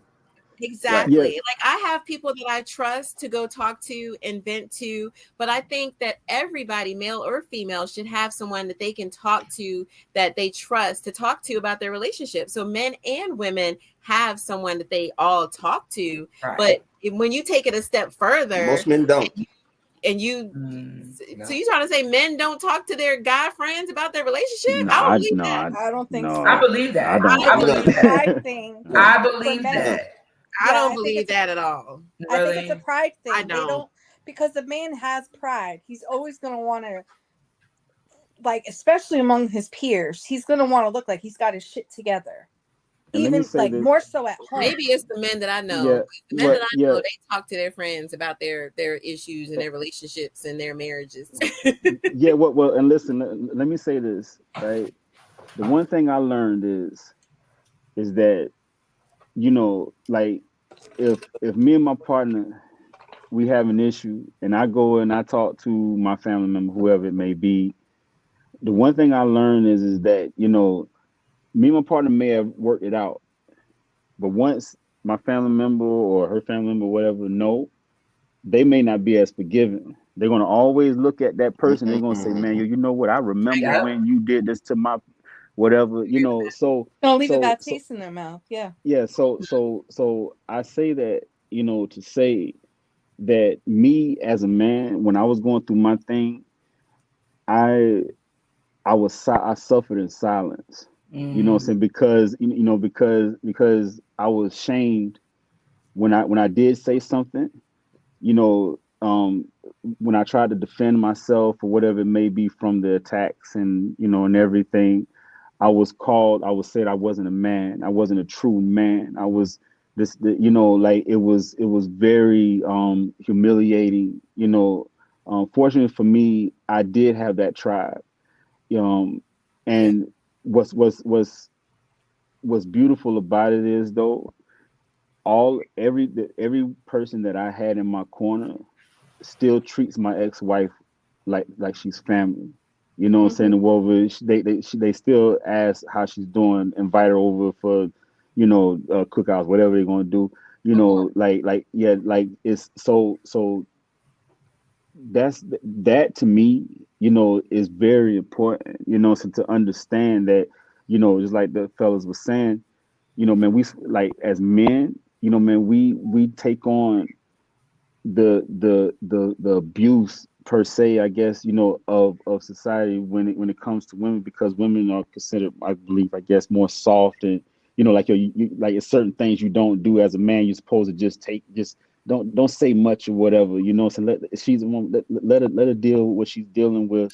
Exactly. Yeah, Like I have people that I trust to go talk to and vent to, but I think that everybody, male or female, should have someone that they can talk to that they trust to talk to about their relationship. So men and women have someone that they all talk to, Right. but when you take it a step further Most men don't. and you No. so you trying to say men don't talk to their guy friends about their relationship? no, I don't I believe no, that. I don't think no, I so. believe that. I don't. I You think know, it's a pride thing no, I for believe men. no. that. I Yeah, don't I think believe it's that at all. I think it's a Really? pride thing. I They don't. don't, because the man has pride. He's always gonna want to, like, especially among his peers, he's gonna want to look like he's got his shit together. And let me Even say like this. more so at home. Maybe it's the men that I know. Yeah, 'Cause the men that I know, yeah, they talk to their friends about their issues and their relationships and their marriages. yeah. Well, and listen. Let me say this. Right. The one thing I learned is that, like, if me and my partner, we have an issue, and I go and I talk to my family member, whoever it may be, the one thing I learned is that, me and my partner may have worked it out, but once my family member or her family member, whatever, know, they may not be as forgiving. They're gonna always look at that person. They're gonna say, "Man, you know what? I remember Yep. when you did this to my whatever." Gonna leave a So bad so taste in their mouth. Yeah. yeah. So I say that, to say that me as a man, when I was going through my thing, I I suffered in silence. You know what I'm saying? Because because I was shamed when I did say something, you know, when I tried to defend myself or whatever it may be from the attacks and and everything, I was said I wasn't a man. I wasn't a true man. I was like it was very humiliating. Fortunately for me, I did have that tribe. Um, and what's beautiful about it is, though, every person that I had in my corner still treats my ex-wife like she's family. You know what I'm saying? And whatever they still ask how she's doing, invite her over for, cookouts, whatever they're gonna do. Yeah, like it's so that to me, is very important. So to understand that, just like the fellas were saying, man, we like as men, man, we take on the abuse per se, I guess, of society when it comes to women, because women are considered, I believe, I guess, more soft, and like like it's certain things you don't do as a man. You're supposed to just don't say much or whatever, so she's the one, let her deal with what she's dealing with.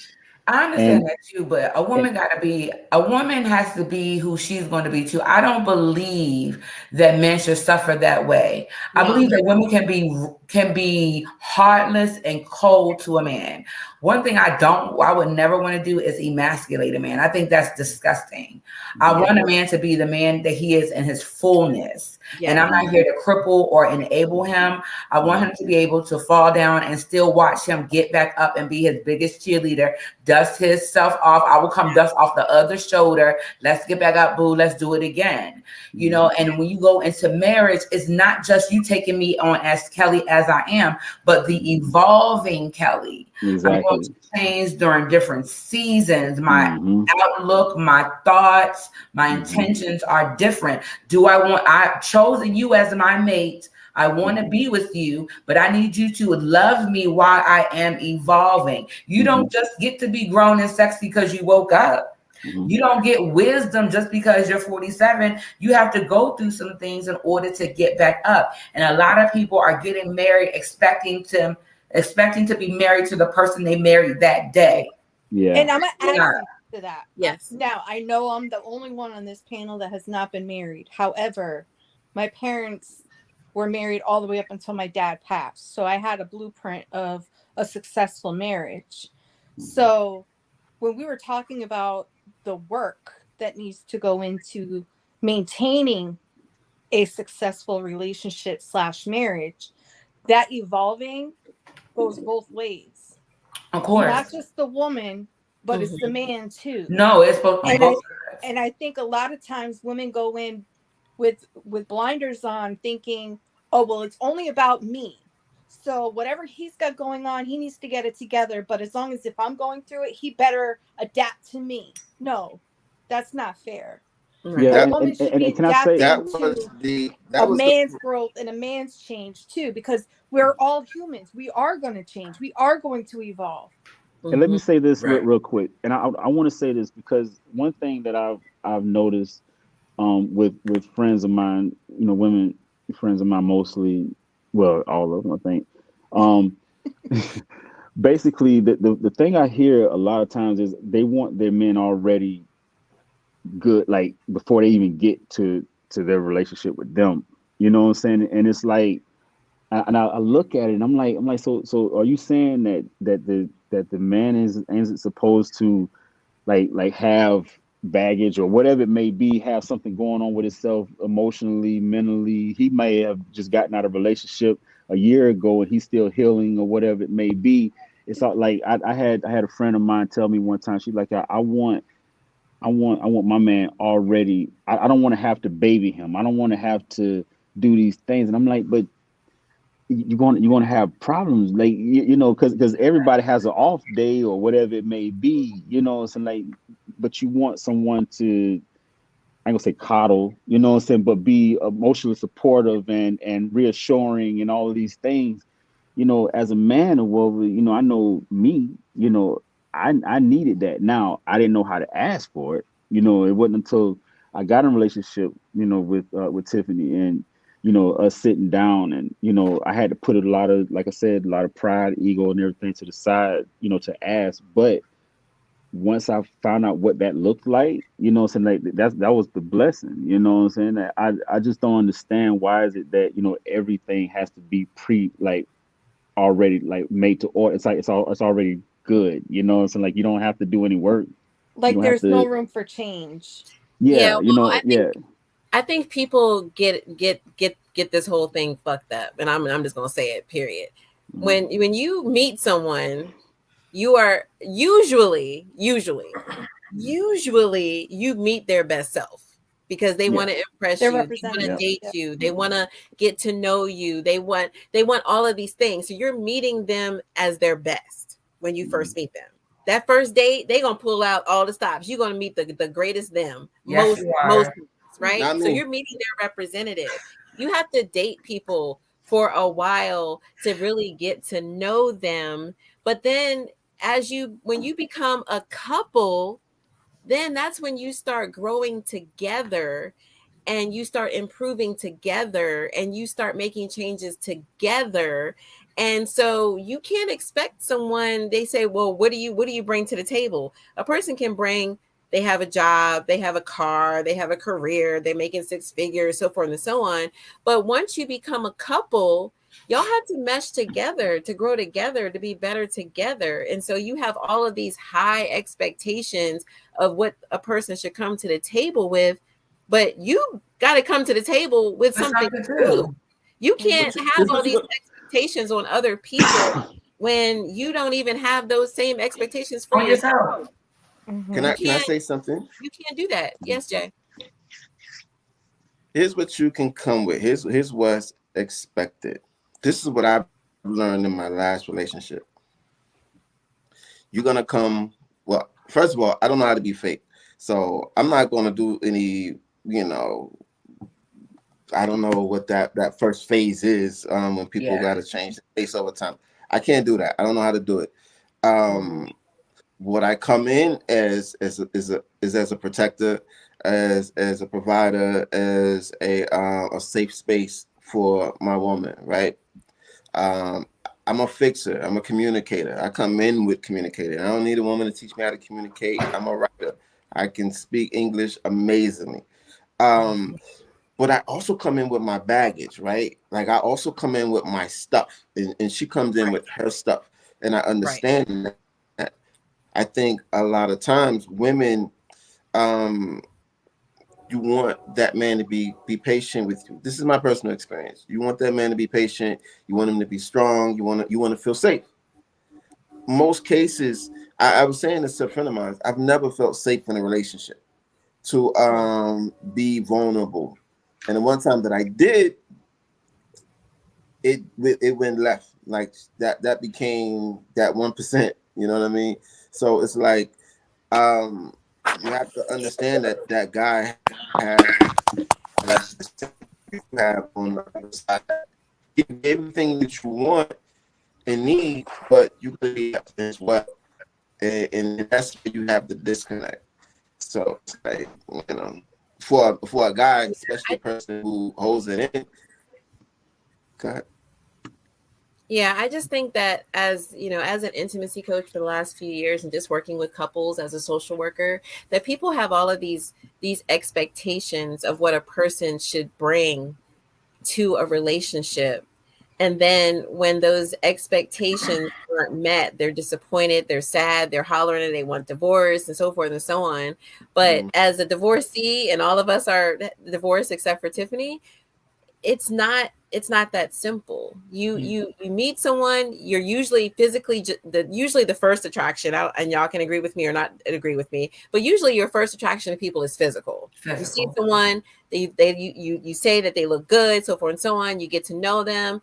I understand and that too, but a and woman has to be who she's going to be too. I don't believe that men should suffer that way. I No. believe that women can be heartless and cold to a man. One thing I would never want to do is emasculate a man. I think that's disgusting. I want a man to be the man that he is in his fullness. And Yeah. I'm not here to cripple or enable him. I want him to be able to fall down and still watch him get back up and be his biggest cheerleader, dust himself off. I will come dust off the other shoulder. Let's get back up, boo. Let's do it again. And when you go into marriage, it's not just you taking me on as Kelly as I am, but the evolving Kelly. Exactly. I'm going to change during different seasons. My Mm-hmm. outlook, my thoughts, my intentions are different. I've chosen you as my mate. I want to be with you, but I need you to love me while I am evolving. You don't just get to be grown and sexy because you woke up. You don't get wisdom just because you're 47. You have to go through some things in order to get back up. And a lot of people are getting married expecting to be married to the person they married that day. Yeah. And I'm gonna add to that. Yes. Now, I know I'm the only one on this panel that has not been married. However, my parents were married all the way up until my dad passed. So I had a blueprint of a successful marriage. So when we were talking about the work that needs to go into maintaining a successful relationship / marriage, that evolving goes both ways. Of course. Not just the woman, but it's the man too. No, it's both. And I think a lot of times women go in with blinders on, thinking, oh well, it's only about me. So whatever he's got going on, he needs to get it together. But as long as if I'm going through it, he better adapt to me. No, that's not fair. Yeah, A woman should be can I say adapting to a man's growth and a man's change too, because we're all humans. We are going to change. We are going to evolve. And let me say this real quick, and I want to say this because one thing that I've noticed with friends of mine, you know, women friends of mine mostly, well, all of them, I think. Basically, the thing I hear a lot of times is they want their men already good, like before they even get to their relationship with them. You know what I'm saying? And it's like, I look at it and I'm like, so are you saying that the man isn't supposed to like have baggage or whatever it may be, have something going on with himself emotionally, mentally? He may have just gotten out of a relationship a year ago and he's still healing or whatever it may be. It's not like I had a friend of mine tell me one time, she's like, I want my man already. I don't want to have to baby him. I don't want to have to do these things. And I'm like, but you're going to have problems, like you know, because everybody has an off day or whatever it may be, you know. So like, but you want someone to, I ain't gonna say coddle, you know what I'm saying, but be emotionally supportive and reassuring and all of these things. You know, as a man or whatever, you know, I know me, you know, I needed that. Now I didn't know how to ask for it. You know, it wasn't until I got in a relationship, you know, with Tiffany, and you know, us sitting down, and you know, I had to put a lot of, like I said, a lot of pride, ego, and everything to the side, you know, to ask. But once I found out what that looked like, you know, so like that was the blessing, you know what I'm saying? I just don't understand why is it that, you know, everything has to be already like made to order. It's like it's already good, you know what I'm saying? Like you don't have to do any work. Like there's no room for change. Yeah, you know, I think people get this whole thing fucked up, and I'm just gonna say it. Period. When you meet someone, you are usually you meet their best self because they want to impress you, they want to date you, they want to get to know you, they want all of these things. So you're meeting them as their best when you first meet them. That first date, they're gonna pull out all the stops. You're gonna meet the greatest them, most right? So you're meeting their representative. You have to date people for a while to really get to know them. But then when you become a couple, then that's when you start growing together and you start improving together and you start making changes together. And so you can't expect someone, they say, well, what do you bring to the table? A person can bring, they have a job, they have a car, they have a career, they're making 6 figures, so forth and so on. But once you become a couple, y'all have to mesh together, to grow together, to be better together. And so you have all of these high expectations of what a person should come to the table with, but you got to come to the table with something too. You can't have all these expectations on other people when you don't even have those same expectations for yourself. Can I say something? You can't do that. Yes, Jay. Here's what you can come with. Here's what's expected. This is what I've learned in my last relationship. You're gonna come. Well, first of all, I don't know how to be fake, so I'm not gonna do any. You know, I don't know what that first phase is when people gotta change the face over time. I can't do that. I don't know how to do it. What I come in as a protector, as a provider, as a safe space for my woman, right? I I'm a fixer. I'm a communicator. I come in with communicating. I don't need a woman to teach me how to communicate. I'm a writer. I can speak English amazingly. But I also come in with my baggage, right? Like I also come in with my stuff, and she comes in with her stuff, and I understand that. I think a lot of times women, you want that man to be patient with you. This is my personal experience. You want that man to be patient. You want him to be strong. You want to feel safe. Most cases, I was saying this to a friend of mine. I've never felt safe in a relationship to be vulnerable. And the one time that I did, it went left. Like that became that 1%. You know what I mean? So it's like you have to understand that guy have on the other side. Everything that you want and need, but you could be as well. And that's where you have the disconnect. So it's like, for a guy, especially a person who holds it in. Go ahead. Yeah, I just think that as as an intimacy coach for the last few years and just working with couples as a social worker, that people have all of these expectations of what a person should bring to a relationship. And then when those expectations aren't met, they're disappointed, they're sad, they're hollering, and they want divorce and so forth and so on. But as a divorcee, and all of us are divorced except for Tiffany, it's not that simple. You meet someone, you're usually physically usually the first attraction, and y'all can agree with me or not agree with me, but usually your first attraction to people is physical. You see someone, you say that they look good, so forth and so on. You get to know them.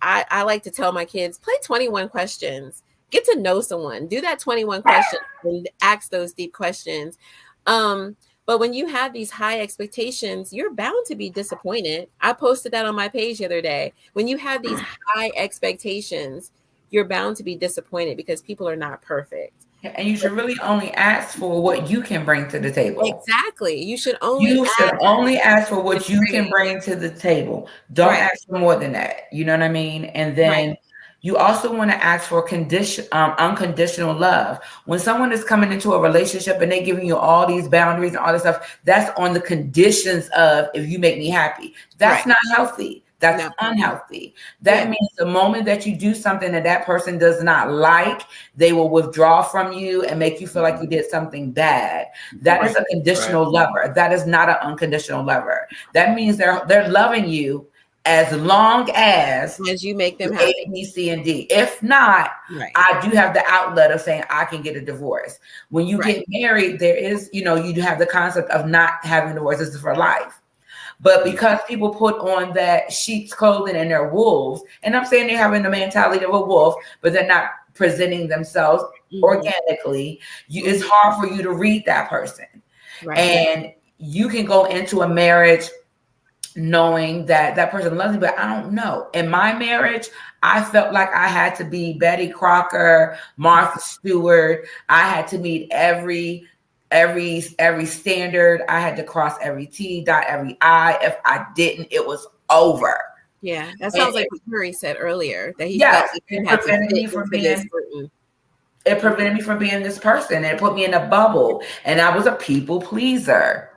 I like to tell my kids, play 21 questions, get to know someone, do that 21 questions and ask those deep questions. But when you have these high expectations, you're bound to be disappointed. I posted that on my page the other day. When you have these high expectations, you're bound to be disappointed because people are not perfect. And you should really only ask for what you can bring to the table. Exactly. You should only ask for what you can bring to the table. Don't ask for more than that. You know what I mean? And then you also want to ask for unconditional love. When someone is coming into a relationship and they're giving you all these boundaries and all this stuff, that's on the conditions of, if you make me happy. That's not healthy. That's unhealthy. That means the moment that you do something that person does not like, they will withdraw from you and make you feel like you did something bad. That is a conditional lover. That is not an unconditional lover. That means they're loving you as long as you make them happy. A, B, C, and D. If not, I do have the outlet of saying I can get a divorce. When you get married, there is, you have the concept of not having a divorce. This is for life. But because people put on that sheep's clothing and they're wolves, and I'm saying they're having the mentality of a wolf, but they're not presenting themselves organically, it's hard for you to read that person. And you can go into a marriage knowing that person loves me, but I don't know. In my marriage, I felt like I had to be Betty Crocker, Martha Stewart. I had to meet every standard. I had to cross every T, dot every I. If I didn't, it was over. Yeah, that sounds like what Yuri said earlier, that he felt like he had to fit into this certain. It prevented me from being this person. It put me in a bubble, and I was a people pleaser.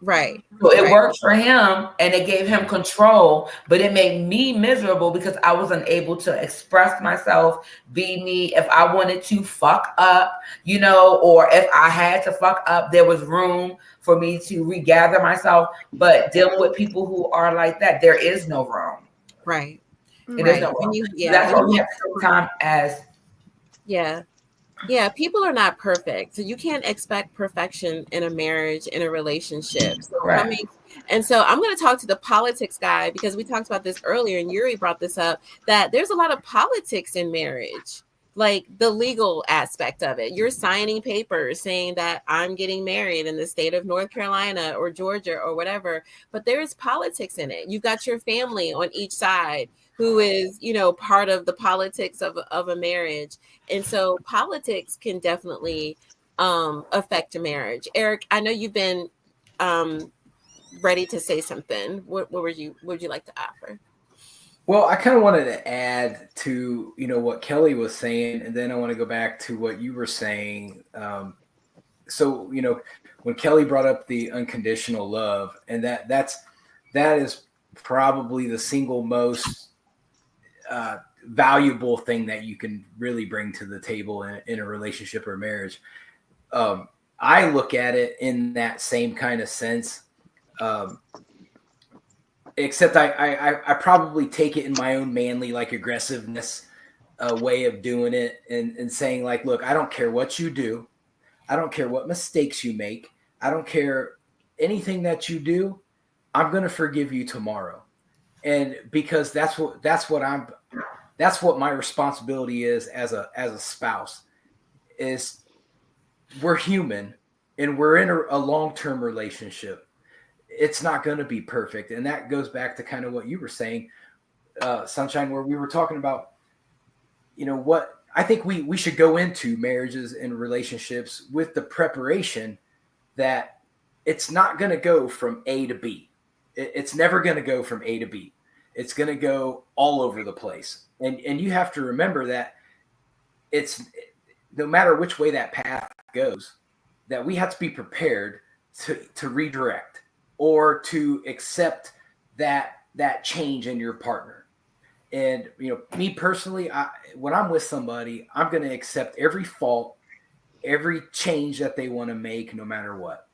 Right. So it worked for him and it gave him control, but it made me miserable because I wasn't able to express myself, be me. If I wanted to fuck up, or if I had to fuck up, there was room for me to regather myself. But dealing with people who are like that, there is no room. Right. It is no room. That's why we have to take time as. Yeah, people are not perfect. So you can't expect perfection in a marriage, in a relationship. So so I'm going to talk to the politics guy, because we talked about this earlier and Yuri brought this up, that there's a lot of politics in marriage, like the legal aspect of it. You're signing papers saying that I'm getting married in the state of North Carolina or Georgia or whatever, but there's politics in it. You've got your family on each side who is, part of the politics of a marriage. And so politics can definitely affect a marriage. Eric, I know you've been ready to say something. What would you like to offer? Well, I kind of wanted to add to, what Kelly was saying, and then I want to go back to what you were saying. So, when Kelly brought up the unconditional love, and that is probably the single most valuable thing that you can really bring to the table in a relationship or marriage. I look at it in that same kind of sense. Except I probably take it in my own manly, like aggressiveness way of doing it and saying like, look, I don't care what you do. I don't care what mistakes you make. I don't care anything that you do. I'm going to forgive you tomorrow. And because that's what my responsibility is as a spouse is we're human and we're in a long-term relationship. It's not going to be perfect. And that goes back to kind of what you were saying, Sunshine, where we were talking about, what I think we should go into marriages and relationships with the preparation that it's not going to go from A to B. It's never going to go from A to B. It's going to go all over the place. And you have to remember that it's no matter which way that path goes, that we have to be prepared to redirect or to accept that change in your partner. And, me personally, when I'm with somebody, I'm going to accept every fault, every change that they want to make, no matter what.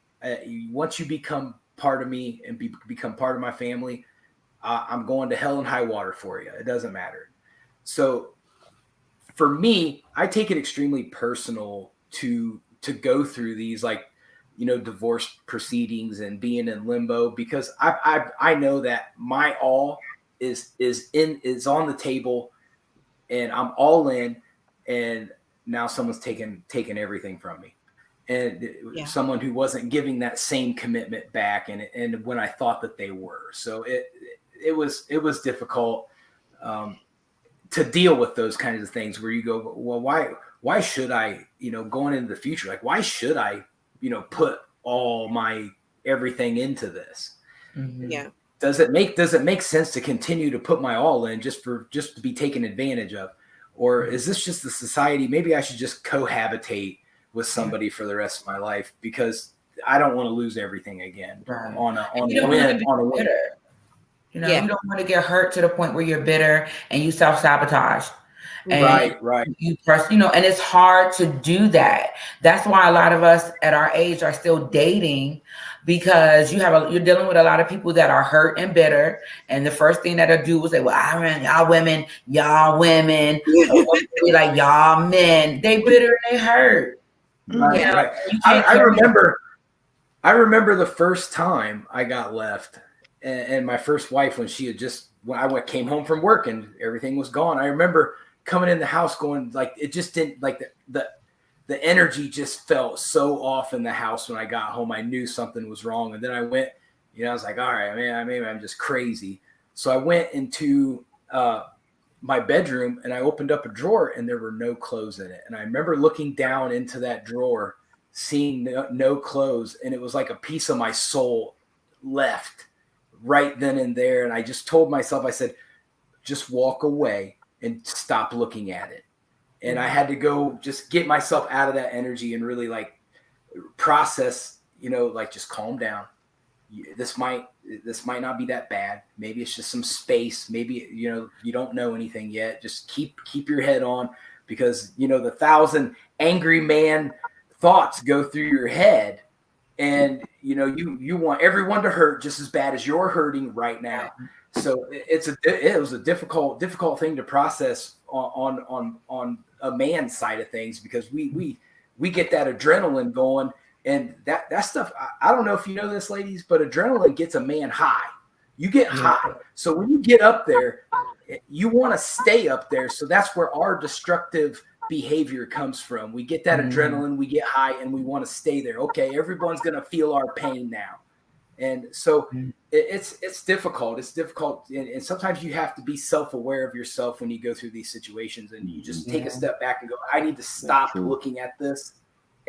Once you become part of me and become part of my family, I'm going to hell and high water for you. It doesn't matter. So for me, I take it extremely personal to go through these, like, divorce proceedings and being in limbo, because I know that my all is on the table and I'm all in, and now someone's taken everything from me, and someone who wasn't giving that same commitment back, and when I thought that they were. So it was difficult to deal with those kinds of things where you go, well, why should I, going into the future, like, why should I, put all my everything into this? Mm-hmm. Yeah. Does it make sense to continue to put my all in just to be taken advantage of? Or is this just the society? Maybe I should just cohabitate with somebody for the rest of my life, because I don't want to lose everything again on a win. You don't want to get hurt to the point where you're bitter and you self-sabotage. And right. You and it's hard to do that. That's why a lot of us at our age are still dating, because you're dealing with a lot of people that are hurt and bitter. And the first thing that they'll do is say, well, y'all women, be like, y'all men, they bitter and they hurt. Right. I remember the first time I got left, and my first wife, when I came home from work and everything was gone. I remember coming in the house going, like, it just didn't, like, the energy just felt so off in the house. When I got home, I knew something was wrong. And then I went, I was like, all right, man, maybe I'm just crazy. So I went into my bedroom and I opened up a drawer and there were no clothes in it. And I remember looking down into that drawer, seeing no clothes. And it was like a piece of my soul left right then and there. And I just told myself, I said, just walk away and stop looking at it. And I had to go just get myself out of that energy and really, like, process, like, just calm down. This might not be that bad. Maybe it's just some space. Maybe, you don't know anything yet. Just keep your head on, because, the 1,000 angry man thoughts go through your head, and, you want everyone to hurt just as bad as you're hurting right now. So it was a difficult thing to process on a man's side of things, because we get that adrenaline going, and that stuff. I don't know if you know this, ladies, but adrenaline gets a man high. You get high. So when you get up there, you want to stay up there. So that's where our destructive behavior comes from. We get that adrenaline, we get high, and we want to stay there. Okay, everyone's going to feel our pain now. And so it's difficult. It's difficult. And sometimes you have to be self-aware of yourself when you go through these situations, and you just take a step back and go, I need to stop looking at this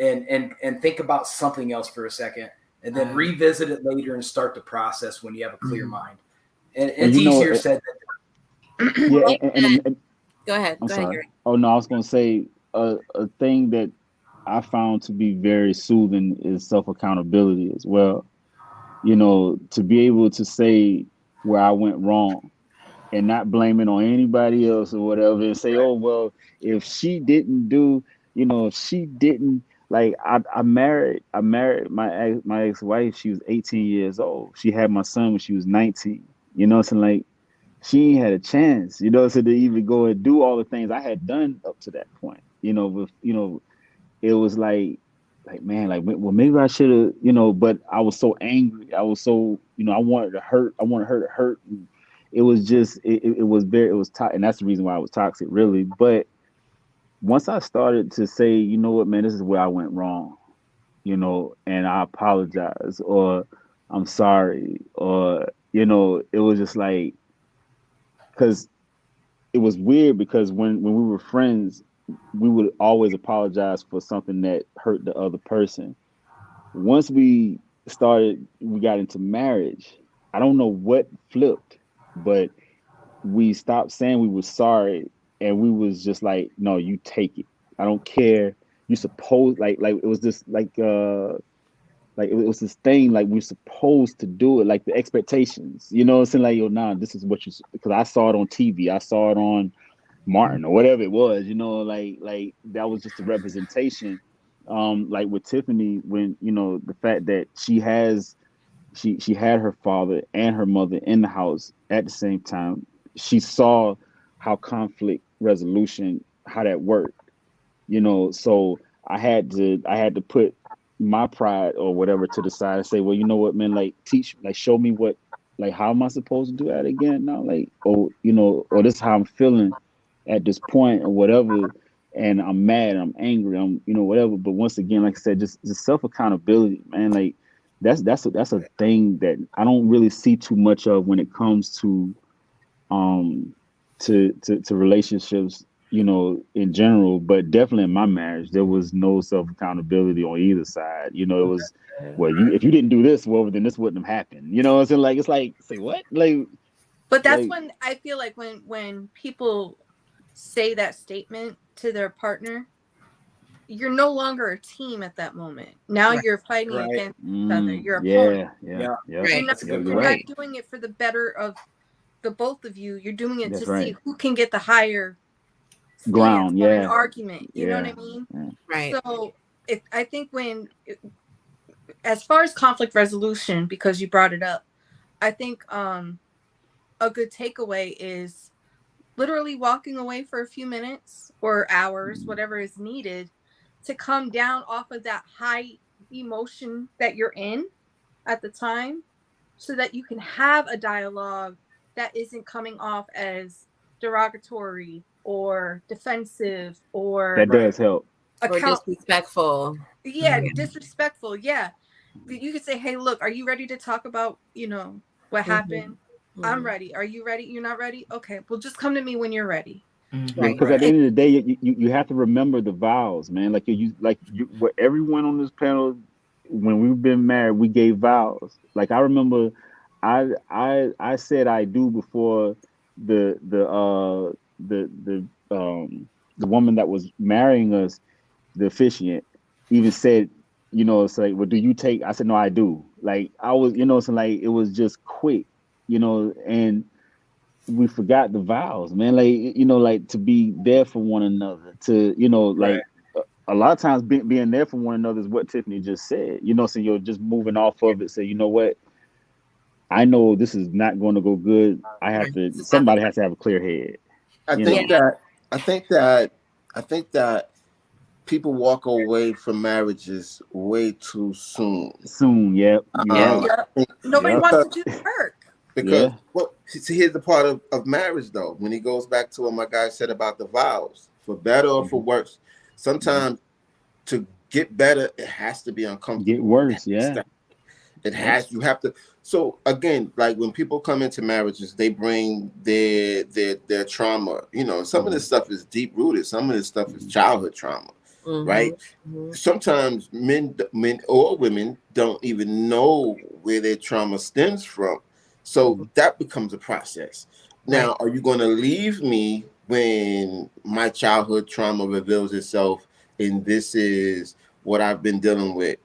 and think about something else for a second, and then revisit it later and start the process when you have a clear mind. And it's easier said than done. Yeah, Like that. and Go ahead. I'm Go ahead, sorry. Gary. Oh no, I was gonna say a thing that I found to be very soothing is self accountability as well. You know, to be able to say where I went wrong and not blame it on anybody else or whatever, and say, oh well, if she didn't do, if she didn't, like I married my ex-wife. She was 18 years old. She had my son when she was 19. So like she ain't had a chance, so to even go and do all the things I had done up to that point. With it was like man, like well maybe I should have, but I was so angry. I was so, I wanted to hurt. I wanted her to hurt. And it was just it was very it was and that's the reason why I was toxic, really. But once I started to say, you know what, man, this is where I went wrong, and I apologize, or I'm sorry, or it was just like, because it was weird, because when we were friends, we would always apologize for something that hurt the other person. Once we got into marriage, I don't know what flipped, but we stopped saying we were sorry, and we was just like, no, you take it. I don't care. You supposed, like it was just like it was this thing, like we're supposed to do it, like the expectations, what I'm saying, like, yo, nah, this is what you, because I saw it on TV, I saw it on Martin or whatever it was, like that was just a representation. Like with Tiffany, when the fact that she had her father and her mother in the house at the same time. She saw how conflict resolution, how that worked. So I had to put my pride or whatever to the side and say, well, you know what, man, like teach, like show me what, like how am I supposed to do that again now, like, or or this is how I'm feeling at this point or whatever, and I'm mad, I'm angry, I'm whatever. But once again, like I said, just self accountability, man. Like that's a thing that I don't really see too much of when it comes to um to relationships, in general. But definitely in my marriage, there was no self accountability on either side. It was, well, you, if you didn't do this, well, then this wouldn't have happened. You know what I'm saying? Like, it's like, say what? But that's Like when I feel like when people say that statement to their partner, you're no longer a team at that moment. Now Right. you're fighting Right. against each other. You're opponents. yeah, yeah, Yeah. yeah. Right. That's a good You're point. not Right. doing it for the better of the both of you. You're doing it to That's see right. who can get the higher stance Ground. on an Yeah, argument. You know what yeah, I mean? yeah. Right. So I think as far as conflict resolution, because you brought it up, I think a good takeaway is literally walking away for a few minutes or hours, whatever is needed, to come down off of that high emotion that you're in at the time, so that you can have a dialogue that isn't coming off as derogatory or defensive or That Right. does help. Or account disrespectful. yeah, Yeah. disrespectful. Yeah. You could say, hey, look, are you ready to talk about, what happened? I'm ready. Are you ready? You're not ready? Okay. Well, just come to me when you're ready. Yeah, Right. because at the It, end of the day, you have to remember the vows, man. What everyone on this panel, when we've been married, we gave vows. Like I remember, I said I do before the the uh the woman that was marrying us, the officiant, even said, it's like, well, do you take? I said, no, I do. Like I was, so like it was just quick, and we forgot the vows, man. Like, like to be there for one another, to, Right. like a lot of times being there for one another is what Tiffany just said, so you're just moving off of it. Say, you know what? I know this is not going to go good. Right. This is not the Somebody has to have a clear head, I you yeah. think know? that I think that I think that people walk away from marriages way too soon. Soon. Yep. You're Yeah. right. I yeah. think Nobody Yep. wants because to do the work. because Yeah. well, see, here's the part of marriage though. When he goes back to what my guy said about the vows, for better or for Hmm. worse, Hmm. sometimes to get better, it has to be Get uncomfortable. worse. Yeah. It Yep. has. You have to. So again, like when people come into marriages, they bring their trauma. Some of Hmm. this stuff is deep rooted. Some of this stuff is Hmm. childhood trauma, Mm-hmm. right? Mm-hmm. Sometimes men or women don't even know where their trauma stems from. So Hmm. that becomes a process. Now, Right. are you going to leave me when my childhood trauma reveals itself and this is what I've been dealing with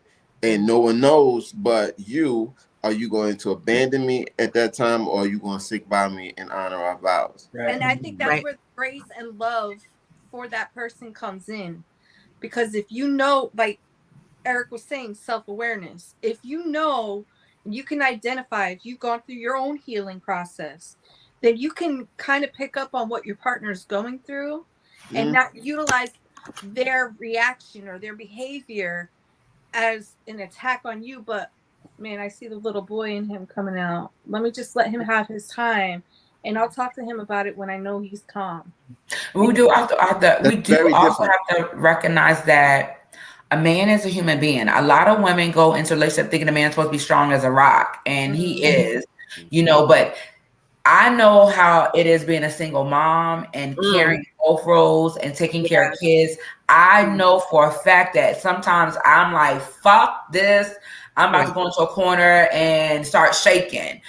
and no one knows but you? Are you going to abandon me at that time, or are you going to stick by me and honor our vows? Right. And I think that's Right. where the grace and love for that person comes in. Because if you know, like Eric was saying, self-awareness, if you know, you can identify, if you've gone through your own healing process, then you can kind of pick up on what your partner's going through and Mm. not utilize their reaction or their behavior as an attack on you. But man, I see the little boy in him coming out. Let me just let him have his time, and I'll talk to him about it when I know he's calm. We do also have to, we That's do very also different. have to recognize that a man is a human being. A lot of women go into a relationship thinking a man's supposed to be strong as a rock, and he is, but I know how it is being a single mom and carrying both roles and taking care of kids. I know for a fact that sometimes I'm like, fuck this. I'm about to go into a corner and start shaking.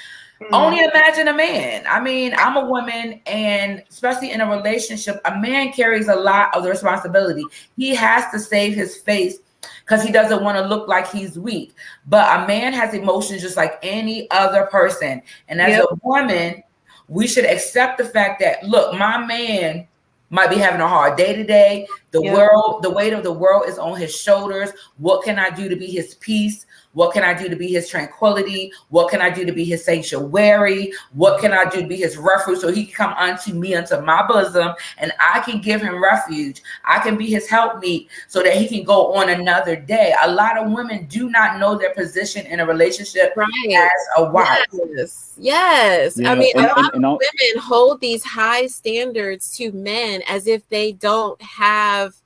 Only imagine a man. I mean, I'm a woman, and especially in a relationship, a man carries a lot of the responsibility. He has to save his face because he doesn't want to look like he's weak. But a man has emotions just like any other person. And as a woman, we should accept the fact that, look, my man might be having a hard day today. The world, the weight of the world is on his shoulders. What can I do to be his peace? What can I do to be his tranquility? What can I do to be his sanctuary? What can I do to be his refuge so he can come unto me, unto my bosom, and I can give him refuge. I can be his helpmeet so that he can go on another day. A lot of women do not know their position in a relationship as a wife. Yes. Yeah, I mean, a lot of and women hold these high standards to men as if they don't have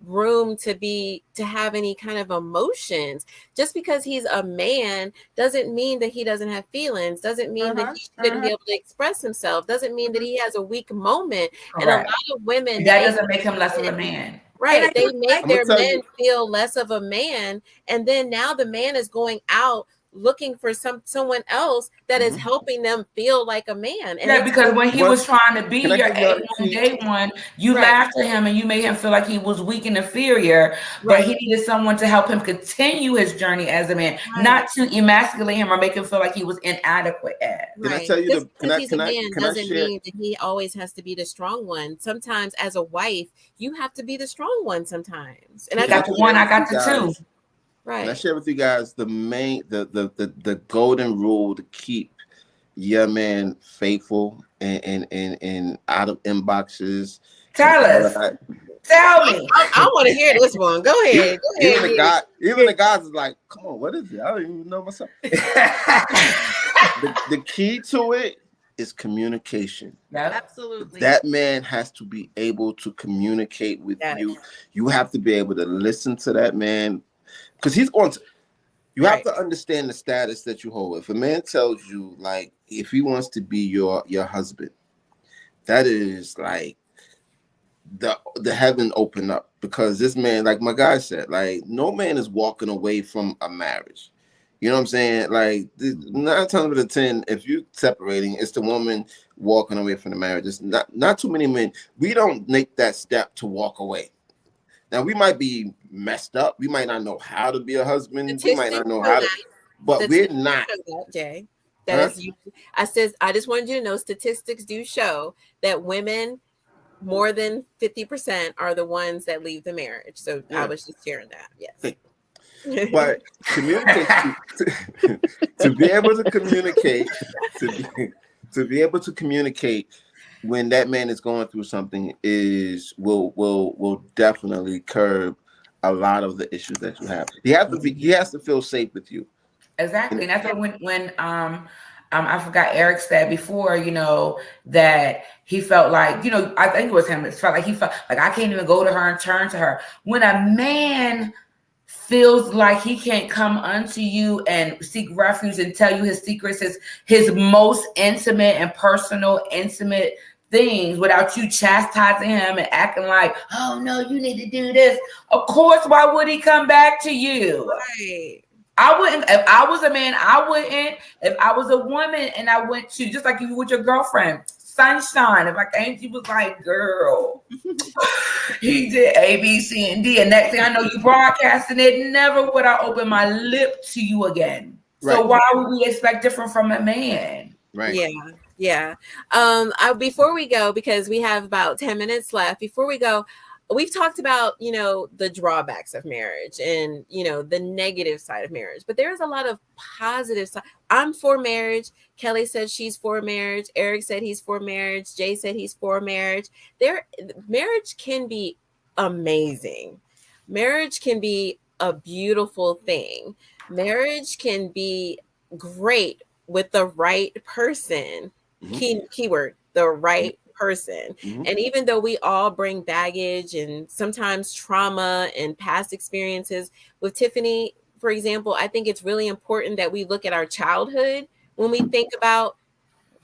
room to have any kind of emotions. Just because he's a man doesn't mean that he doesn't have feelings, doesn't mean that he shouldn't be able to express himself, doesn't mean that he has a weak moment. And a lot of women, that doesn't make him less of a man. Right. They make their men you, feel less of a man. And then now the man is going out looking for someone else that is helping them feel like a man. And because when he was trying to be Can I your give y'all the A1 key? day one, you laughed at him and you made him feel like he was weak and inferior, but he needed someone to help him continue his journey as a man, not to emasculate him or make him feel like he was inadequate at. Can I tell you Just the? because he's a man Can I doesn't share? mean that he always has to be the strong one. Sometimes as a wife, you have to be the strong one sometimes. And I got the one, I got the two. Right. And I share with you guys the the golden rule to keep your man faithful and out of inboxes. Tell us. Tell me. I want to hear this one. Go ahead. Go ahead. Even the guys is like, come on, what is it? I don't even know myself. the key to it is communication. Absolutely. That man has to be able to communicate with you. You have to be able to listen to that man. Because he's going to, you have to understand the status that you hold. If a man tells you, like, if he wants to be your husband, that is like the heaven open up. Because this man, like my guy said, like, no man is walking away from a marriage. You know what I'm saying? Like 9 times out of 10, if you're separating, it's the woman walking away from the marriage. It's not too many men. We don't make that step to walk away. Now, we might be messed up. We might not know how to be a husband. We might not know how to, but we're not. Jay, that is, I just wanted you to know statistics do show that women, more than 50%, are the ones that leave the marriage. So I was just sharing that. Yes. But communicate to be able to communicate, to be able to communicate when that man is going through something will definitely curb a lot of the issues that you have. He has to feel safe with you. Exactly. And that's when I forgot Eric said before, that he felt like, I think it was him. It felt like he felt like I can't even go to her and turn to her. When a man feels like he can't come unto you and seek refuge and tell you his secrets, his most intimate and personal, intimate things without you chastising him and acting like, oh no, you need to do this. Of course, why would he come back to you? Right. I wouldn't. If I was a man, I wouldn't. If I was a woman and I went to, just like you with your girlfriend, sunshine. If I came to you, was like, girl, he did A, B, C, and D. And next thing I know, you broadcasting it. Never would I open my lip to you again. So why would we expect different from a man? Right. Yeah. Before we go, because we have about 10 minutes left, before we go, we've talked about, the drawbacks of marriage and, the negative side of marriage, but there's a lot of positive side. I'm for marriage. Kelly said she's for marriage. Eric said he's for marriage. Jay said he's for marriage. Marriage can be amazing. Marriage can be a beautiful thing. Marriage can be great with the right person. Keyword, the right person. And even though we all bring baggage and sometimes trauma and past experiences, with Tiffany, for example, I think it's really important that we look at our childhood when we think about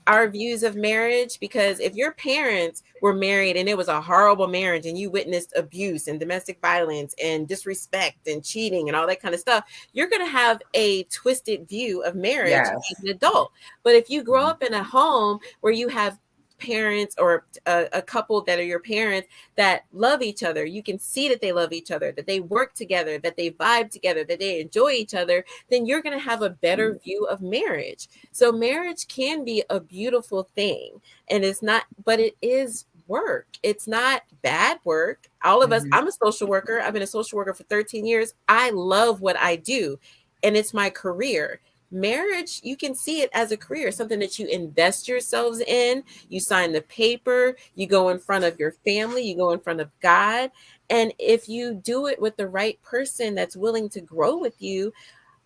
our views of marriage, because if your parents were married and it was a horrible marriage and you witnessed abuse and domestic violence and disrespect and cheating and all that kind of stuff, you're going to have a twisted view of marriage as an adult. But if you grow up in a home where you have parents or a couple that are your parents that love each other, you can see that they love each other, that they work together, that they vibe together, that they enjoy each other, then you're going to have a better view of marriage. So marriage can be a beautiful thing, and it's not, but it is work. It's not bad work. All of us, I'm a social worker. I've been a social worker for 13 years. I love what I do, and it's my career. Marriage, you can see it as a career, something that you invest yourselves in. You sign the paper, you go in front of your family, you go in front of God. And if you do it with the right person that's willing to grow with you,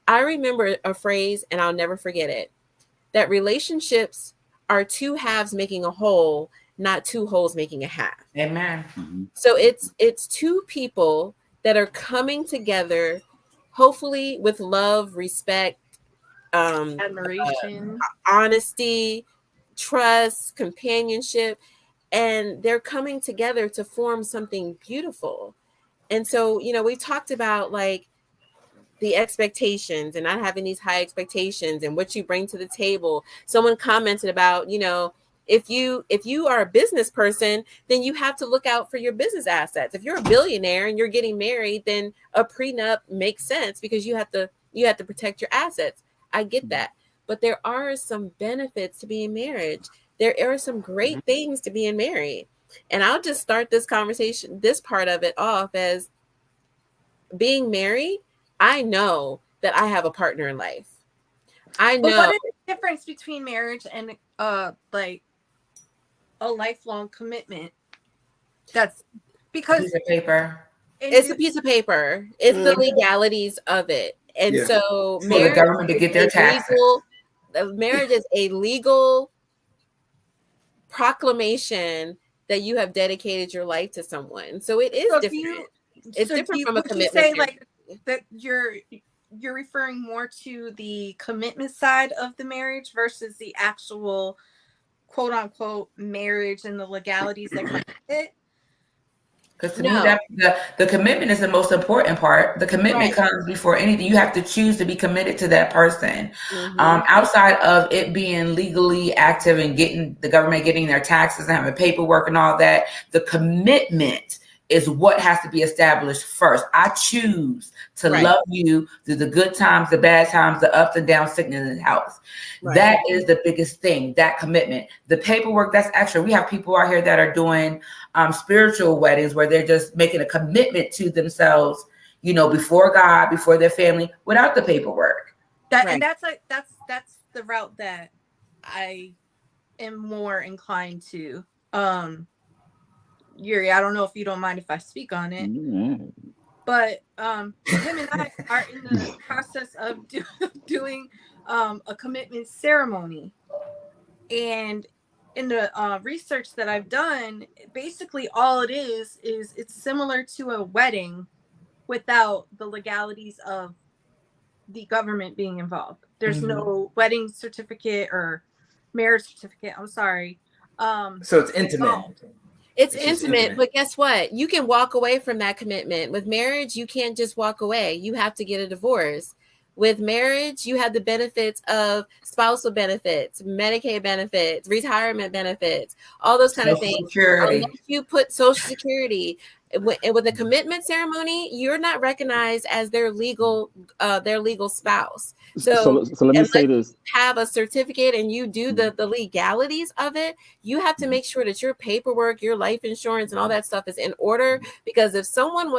I remember a phrase, and I'll never forget it, that relationships are two halves making a whole, not two wholes making a half. Amen. So it's two people that are coming together, hopefully with love, respect, admiration, honesty, trust, companionship, and they're coming together to form something beautiful. And so, we talked about like the expectations and not having these high expectations and what you bring to the table. Someone commented about, if you are a business person, then you have to look out for your business assets. If you're a billionaire and you're getting married, then a prenup makes sense because you have to protect your assets. I get that. But there are some benefits to being married. There are some great things to being married. And I'll just start this conversation, this part of it off as being married. I know that I have a partner in life. I know. But what is the difference between marriage and like a lifelong commitment? That's because piece of paper. It's a piece of paper. It's the legalities of it. And so the government to get their taxes. Marriage is a legal proclamation that you have dedicated your life to someone. So it is different. It's different from a commitment. Would you say like that you're referring more to the commitment side of the marriage versus the actual quote unquote marriage and the legalities that come with it? Because to me, the commitment is the most important part. The commitment comes before anything. You have to choose to be committed to that person. Outside of it being legally active and getting the government getting their taxes and having paperwork and all that, the commitment is what has to be established first. I choose to love you through the good times, the bad times, the ups and downs, sickness and health. That is the biggest thing, that commitment. The paperwork, that's extra. We have people out here that are doing spiritual weddings where they're just making a commitment to themselves, before God, before their family, without the paperwork. And that's the route that I am more inclined to. Yuri, I don't know if you don't mind if I speak on it, but him and I are in the process of doing a commitment ceremony. And in the research that I've done, basically all it is it's similar to a wedding without the legalities of the government being involved. There's no wedding certificate or marriage certificate. I'm sorry. So it's intimate. It's intimate, but guess what? You can walk away from that commitment. With marriage, you can't just walk away. You have to get a divorce. With marriage, you have the benefits of spousal benefits, Medicaid benefits, retirement benefits, all those kind of Social things. Security. Unless you put Social Security with a commitment ceremony, you're not recognized as their legal spouse. So So let me unless say you this. have a certificate and you do the legalities of it, you have to make sure that your paperwork, your life insurance, and all that stuff is in order. Because if something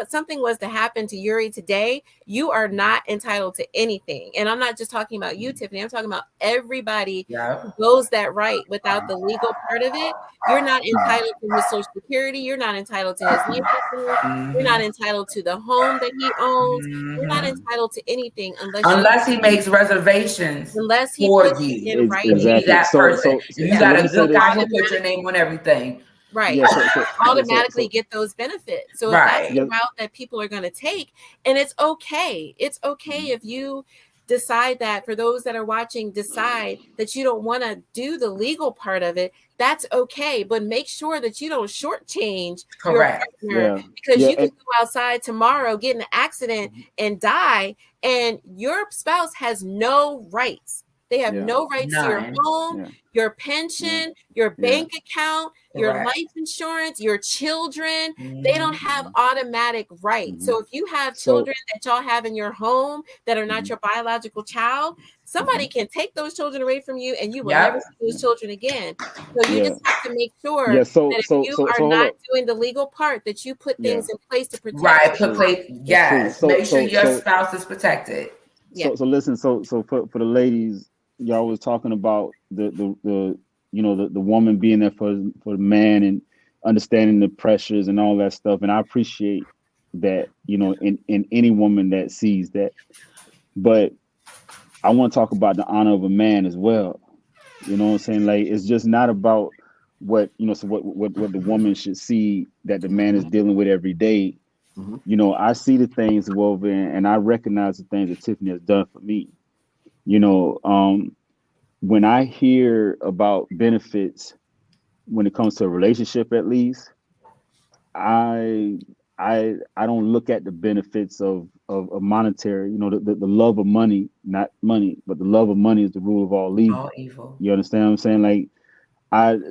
was to happen to Yuri today, you are not entitled to anything. And I'm not just talking about you, Tiffany. I'm talking about everybody Yeah. who goes that right without the legal part of it. You're not entitled to his Social Security. You're not entitled to his life insurance. You're not entitled to the home that he owns. You're not entitled to anything Unless he makes reservations unless he for puts it you. in If writing. he's Exactly. that person. If you Yeah, got let a me say good this. guy, he'll put your name on everything. Right. Yeah. Automatically get those benefits. So if that's Right. the route that people are going to take, and it's okay. It's okay if you decide that, for those that are watching, decide that you don't want to do the legal part of it. That's okay. But make sure that you don't shortchange your Correct. partner, Yeah. because Yeah. you can go outside tomorrow, get in an accident and die, and your spouse has no rights. They have Yeah. no rights to your None. home, Yeah. your Yeah. pension, your Yeah. bank account, your Correct. life insurance, your children. They don't have automatic rights. So if you have So children that y'all have in your home that are not your biological child, somebody can take those children away from you and you will never Yep. see those children again. So you yeah. just have to make sure Yeah. that if you are So hold not up. doing the legal part, that you put Yeah. things in place to protect Right. your Put child. place. That's true. Yes. Make sure your So spouse is protected. Yeah. listen. So for the ladies, y'all was talking about the the woman being there for the man and understanding the pressures and all that stuff, and I appreciate that, in any woman that sees that. But I want to talk about the honor of a man as well. You know what I'm saying? Like, it's just not about what, so what the woman should see that the man is dealing with every day. I see the things woven, and I recognize the things that Tiffany has done for me. You know, when I hear about benefits when it comes to a relationship, at least, I I don't look at the benefits of monetary, the love of money, not money, but the love of money is the rule of all evil. All evil. You understand what I'm saying?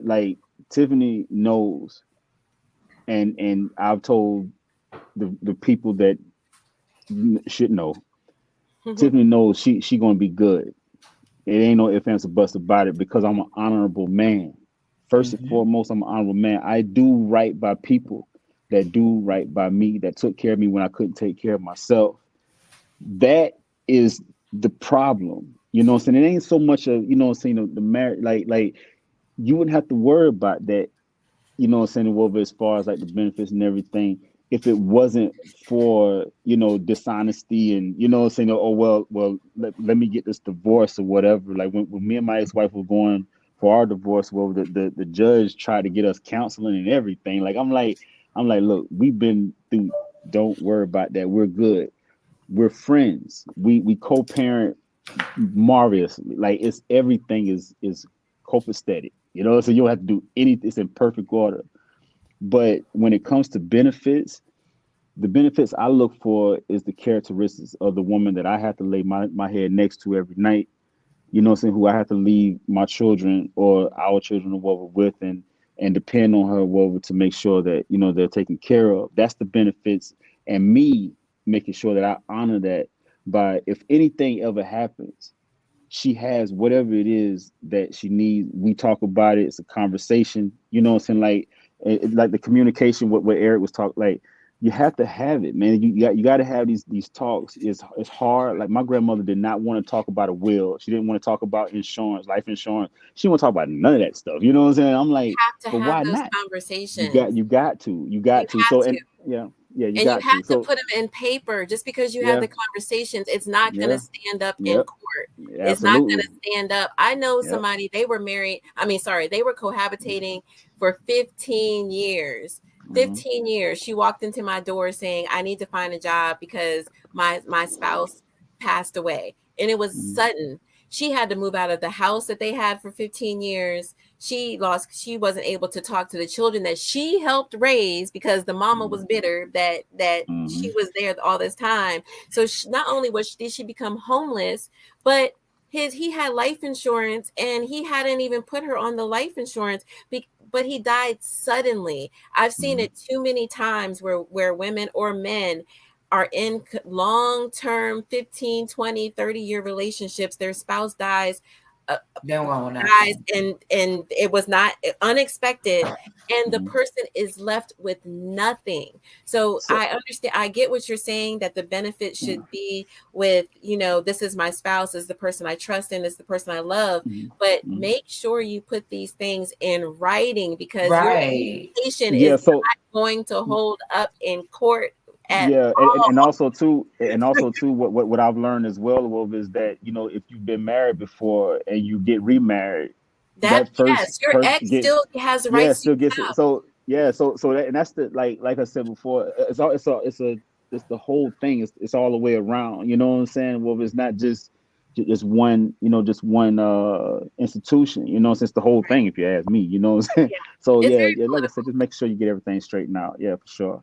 Like Tiffany knows, and I've told the people that should know. Tiffany knows she gonna be good. It ain't no ifs, ands, or buts about it, because I'm an honorable man. First and foremost, I'm an honorable man. I do right by people that do right by me, that took care of me when I couldn't take care of myself. That is the problem. You know what I'm saying? It ain't so much of, the marriage, like you wouldn't have to worry about that, over as far as like the benefits and everything, if it wasn't for, dishonesty and, oh, well, let me get this divorce or whatever. Like when me and my ex-wife were going for our divorce, well, the judge tried to get us counseling and everything. Like, I'm like, look, we've been through, don't worry about that. We're good. We're friends. We co-parent marvelously. Like, it's everything is copacetic, so you don't have to do anything. It's in perfect order. But when it comes to benefits, the benefits I look for is the characteristics of the woman that I have to lay my head next to every night, who I have to leave my children or our children or whatever with, and depend on her whatever to make sure that, they're taken care of. That's the benefits, and me making sure that I honor that by, if anything ever happens, she has whatever it is that she needs. We talk about it. It's a conversation. You know what I'm saying? Like the communication, what Eric was talking. Like, you have to have it, man. You got to have these talks. It's hard. Like, my grandmother did not want to talk about a will. She didn't want to talk about insurance, life insurance. She didn't want to talk about none of that stuff. You know what I'm saying? I'm like, Have to but have why those not? conversations. You got to. You So, have to. and yeah, you And you got to. have to So put them in paper. Just because you have yeah, the conversations, it's not going to yeah, stand up in yep, court. It's not going absolutely, to stand up. I know yep. somebody, they were married. They were cohabitating for 15 years. Mhm. 15 years. She walked into my door saying, I need to find a job because my spouse passed away. And it was Mhm. sudden. She had to move out of the house that they had for 15 years. She wasn't able to talk to the children that she helped raise because the mama was bitter that she was there all this time. So not only did she become homeless, but he had life insurance and he hadn't even put her on the life insurance, but he died suddenly. I've seen it too many times where women or men are in long-term 15, 20, 30-year relationships. Their spouse dies, and it was not unexpected, and the person is left with nothing. So I understand, I get what you're saying, that the benefit should be with, this is my spouse, this is the person I trust in, this is the person I love, but make sure you put these things in writing, because your reputation is not going to hold up in court. And also too, what I've learned as well, Wolf, is that if you've been married before and you get remarried, your ex still has the right. Still gets it. So and that's the like I said before, it's the whole thing. It's all the way around. You know what I'm saying? Well, it's not just one, just one institution. It's the whole thing. If you ask me, you know what I'm saying. So like I said, just make sure you get everything straightened out. Yeah, for sure.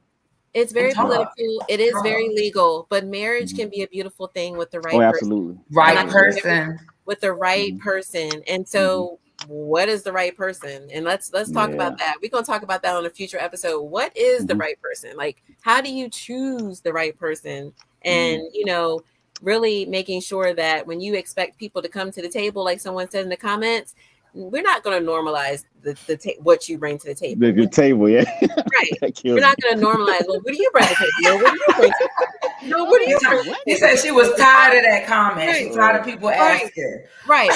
It's very political. It is very legal, but marriage can be a beautiful thing with the right absolutely. person. With the right person. And so what is the right person? And let's talk about that. We're going to talk about that on a future episode. What is the right person? Like, how do you choose the right person? And, really making sure that when you expect people to come to the table, like someone said in the comments, we're not going to normalize what you bring to the table. The table, yeah. Right. We're not going to normalize. Well, what do you bring to the table? What do you bring? No, what do you bring? He said she was tired of that comment. She's tired of people asking. Right.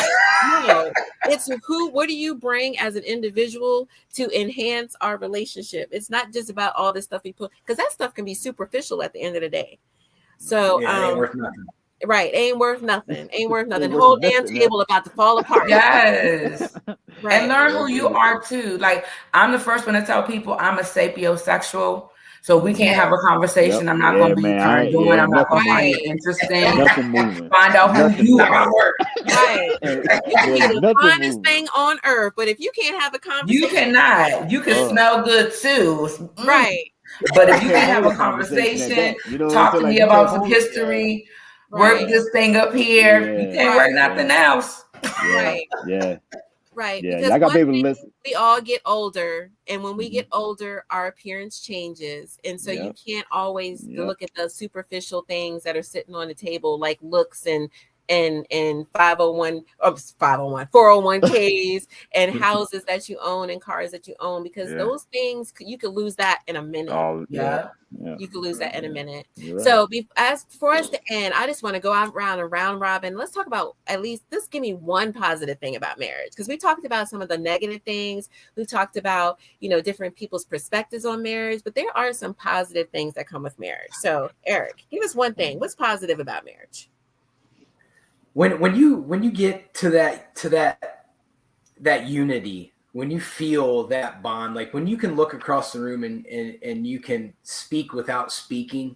It's what do you bring as an individual to enhance our relationship? It's not just about all this stuff we put, because that stuff can be superficial at the end of the day. So, it ain't worth nothing. Right, ain't worth nothing. Whole damn table about to fall apart. Yes. And learn who you are too. Like, I'm the first one to tell people I'm a sapiosexual. So we can't have a conversation. I'm not going to be turned on. I'm not going to find it interesting. Find out who you are. Right. You can be the finest thing on earth, but if you can't have a conversation, you cannot. You can smell good too. Right. But if you can have a conversation, talk to me about some history. Work this thing up here. You can't work nothing else. Right. Right. Yeah. Because I got people listen. We all get older, and when we get older, our appearance changes, and so you can't always look at the superficial things that are sitting on the table, like looks and 401ks and houses that you own and cars that you own, because those things, you could lose that in a minute. You could lose that in a minute. So as for us to end, I just want to go around and round robin. Let's talk about, at least, just give me one positive thing about marriage, because we talked about some of the negative things. We've talked about different people's perspectives on marriage, but there are some positive things that come with marriage. So Eric, give us one thing. What's positive about marriage? When you get to that unity, when you feel that bond, like when you can look across the room and you can speak without speaking,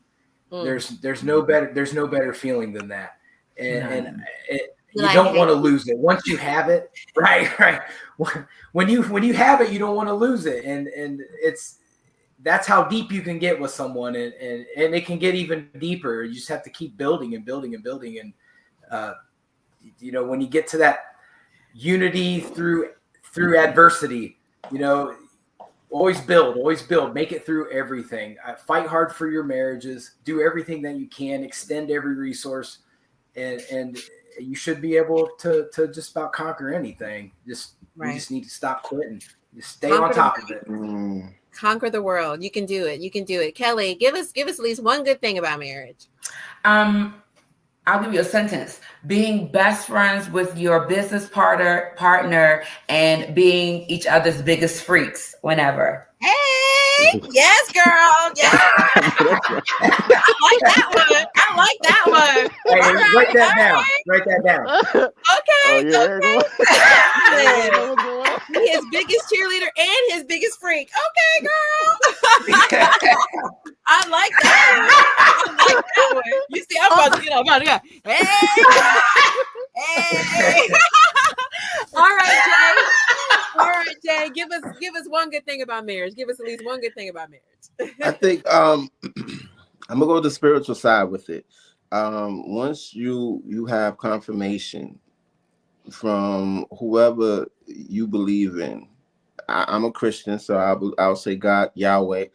there's no better feeling than that. And you don't want to lose it once you have it. Right. When you have it, you don't want to lose it, and that's how deep you can get with someone, and it can get even deeper. You just have to keep building and building and building, and when you get to that unity through adversity, always build, make it through everything. Fight hard for your marriages, do everything that you can, extend every resource, and you should be able to just about conquer anything. You just need to stop quitting. Just stay on top of it. Conquer the world. You can do it. Kelly, give us at least one good thing about marriage. I'll give you a sentence. Being best friends with your business partner and being each other's biggest freaks whenever. Hey, yes, girl. Yes. I like that one. Hey, write that down. Okay. His biggest cheerleader and his biggest freak. Okay, girl. I like that one. You see, I'm about to get up. Hey. about marriage. Give us at least one good thing about marriage. I think I'm gonna go the spiritual side with it. Once you have confirmation from whoever you believe in, I'm a Christian, so I'll say God, Yahweh.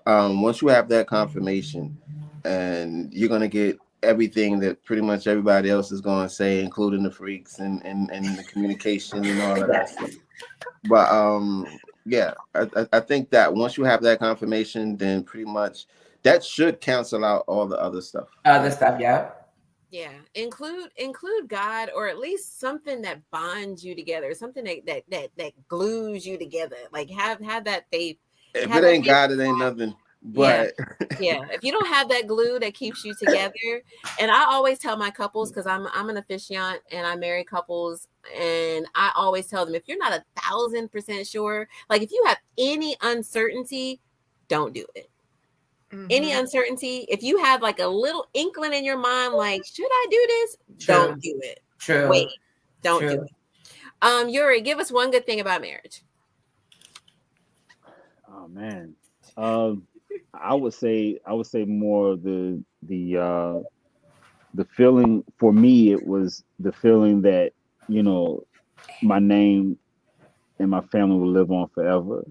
Once you have that confirmation, and you're gonna get everything that pretty much everybody else is gonna say, including the freaks and the communication and all of that stuff. But yeah, I think that once you have that confirmation, then pretty much that should cancel out all the other stuff. Other stuff, yeah. Yeah, include God, or at least something that bonds you together, something that glues you together. Like have that faith. If Have it that ain't faith. God, it ain't nothing. Yeah. But Yeah, if you don't have that glue that keeps you together, and I always tell my couples, because I'm an officiant and I marry couples, and I always tell them, if you're not 1,000% sure, like if you have any uncertainty, don't do it. Any uncertainty, if you have like a little inkling in your mind, like, should I do this? True. Don't do it. True. Wait, don't True. do it. Yuri, give us one good thing about marriage. Oh man. I would say more the feeling for me. It was the feeling that, you know, my name and my family will live on forever,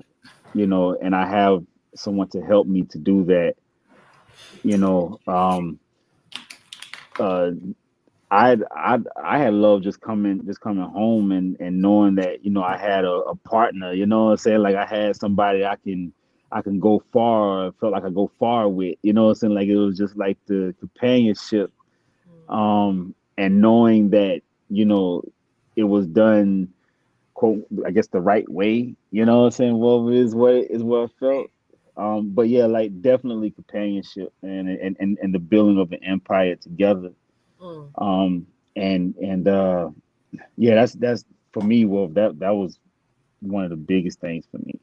you know, and I have someone to help me to do that, you know. I had loved just coming home and knowing that, you know, I had a partner, you know what I'm saying? Like I had somebody I can go far, felt like I go far with, you know what I'm saying? Like it was just like the companionship, and knowing that, you know, it was done, quote, I guess the right way, you know what I'm saying? Well, is what it felt. But yeah, like definitely companionship and the building of an empire together. Yeah, that's for me. Well, that was one of the biggest things for me.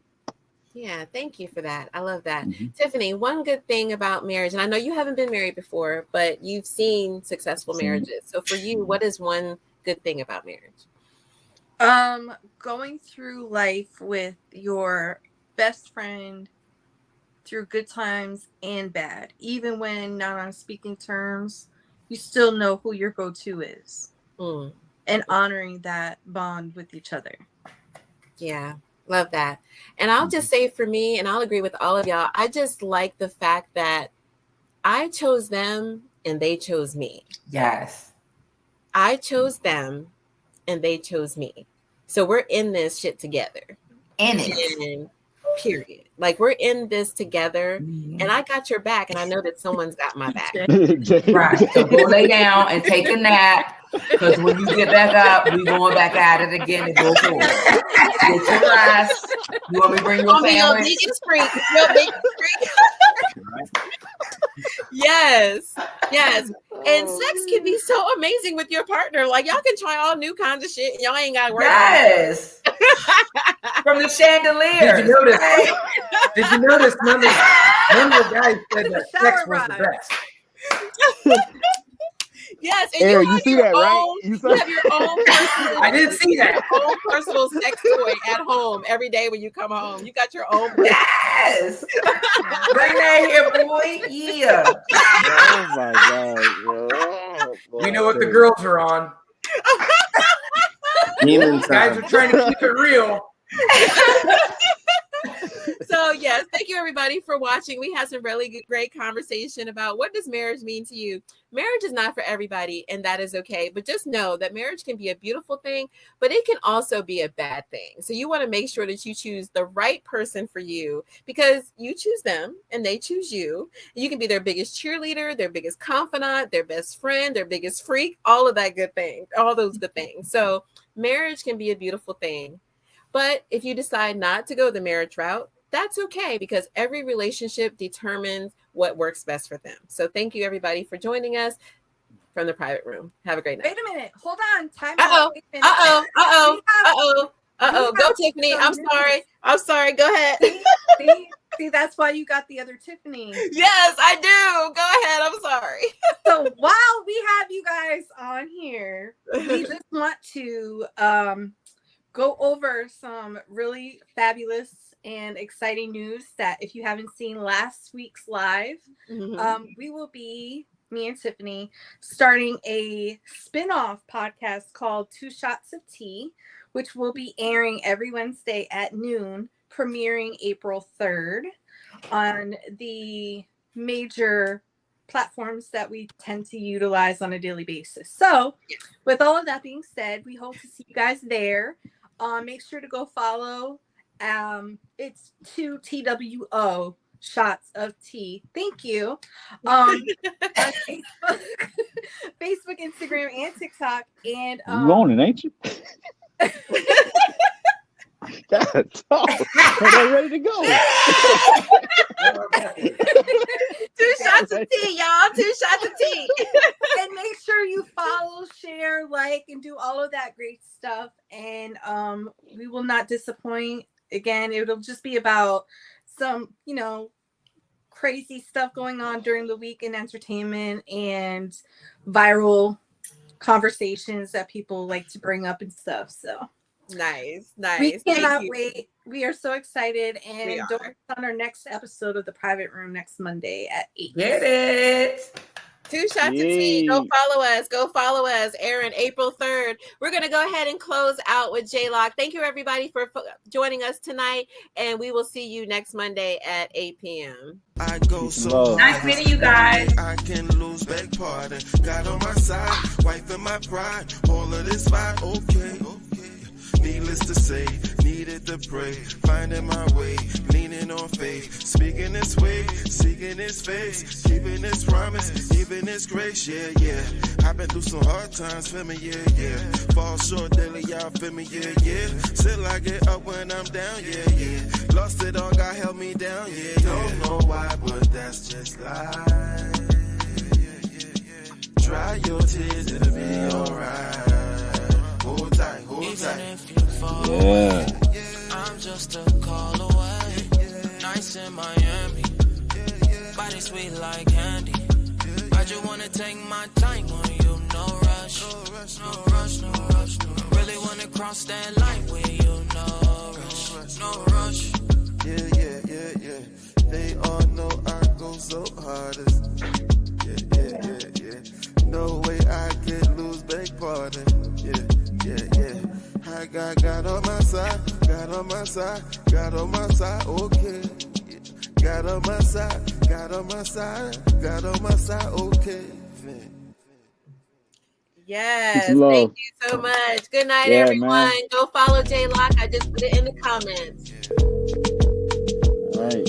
Yeah, thank you for that. I love that. Tiffany, one good thing about marriage, and I know you haven't been married before, but you've seen successful marriages. So for you, what is one good thing about marriage? Going through life with your best friend through good times and bad, even when not on speaking terms, you still know who your go-to is, and honoring that bond with each other. Yeah, love that. And I'll just say for me, and I'll agree with all of y'all, I just like the fact that I chose them and they chose me. Yes. I chose them and they chose me. So we're in this shit together. In it. And period. Like we're in this together, and I got your back, and I know that someone's got my back. Right. So go lay down and take a nap, because when you get back up, we going back at it again and go forward. Get your rest. You want me to bring your family? Your biggest freak. Your biggest freak. Yes. And sex can be so amazing with your partner. Like y'all can try all new kinds of shit. Y'all ain't got to worry. Yes. From the chandelier. Did you notice? Did you notice? None of the guys said that sex was the best. Yes, and Aaron, you see that, right? You have your own personal, I didn't see that. Your own personal sex toy at home every day when you come home. You got your own. Yes. Bring that here, boy. Yeah. Oh my God. We know what the girls are on. Guys are trying to keep it real. So yes, thank you everybody for watching. We had some really great conversation about what does marriage mean to you. Marriage is not for everybody, and that is okay. But just know that marriage can be a beautiful thing, but it can also be a bad thing. So you want to make sure that you choose the right person for you, because you choose them and they choose you. You can be their biggest cheerleader, their biggest confidant, their best friend, their biggest freak, all of that good thing, all those good things. So marriage can be a beautiful thing. But if you decide not to go the marriage route, that's okay, because every relationship determines what works best for them. So thank you everybody for joining us from the private room. Have a great night. Wait a minute. Hold on. Time out. Go, Tiffany. I'm sorry. Go ahead. See, that's why you got the other Tiffany. Yes, I do. Go ahead. I'm sorry. So while we have you guys on here, we just want to go over some really fabulous and exciting news that if you haven't seen last week's live, we will be, me and Tiffany, starting a spin-off podcast called 2 Shots of Tea, which will be airing every Wednesday at noon, premiering April 3rd on the major platforms that we tend to utilize on a daily basis. So with all of that being said, we hope to see you guys there. Make sure to go follow. It's 2 TWO shots of tea. Thank you. On Facebook, Facebook, Instagram, and TikTok. And you own it, ain't you? God, they're ready to go. 2 shots of tea, y'all. 2 shots of tea. And make sure you follow, share, like, and do all of that great stuff. And we will not disappoint. Again, it'll just be about some, crazy stuff going on during the week in entertainment and viral conversations that people like to bring up and stuff. So nice. We cannot wait. We are so excited, and don't miss on our next episode of The Private Room next Monday at 8. Get it. 2 shots of tea. Go follow us. Aaron, April 3rd. We're going to go ahead and close out with J-Lock. Thank you, everybody, for joining us tonight. And we will see you next Monday at 8 p.m. I go so nice meeting you guys. I can lose, beg pardon. God on my side, wife in my pride. All of this vibe, okay. Needless to say, needed to pray, finding my way, leaning on faith, speaking this way, seeking his face, keeping his promise, giving his grace, yeah. I've been through some hard times, feel me, yeah. Fall short daily, y'all feel me, yeah. Still I get up when I'm down, yeah. Lost it all, God held me down, yeah. Don't know why, but that's just life. Dry your tears, it'll be alright. Hold tight. Even if you fall away, I'm just a call away. Nice in Miami, body sweet like candy. I just wanna take my time on you, no rush. Really wanna cross that line with you, no rush. Yeah. They all know I go so hardest. Yeah. No way I can lose, beg pardon. Yeah. I got God on my side, okay. God on my side, okay. Yes, thank you so much. Good night, everyone. Man. Go follow J-Lock. I just put it in the comments. All right.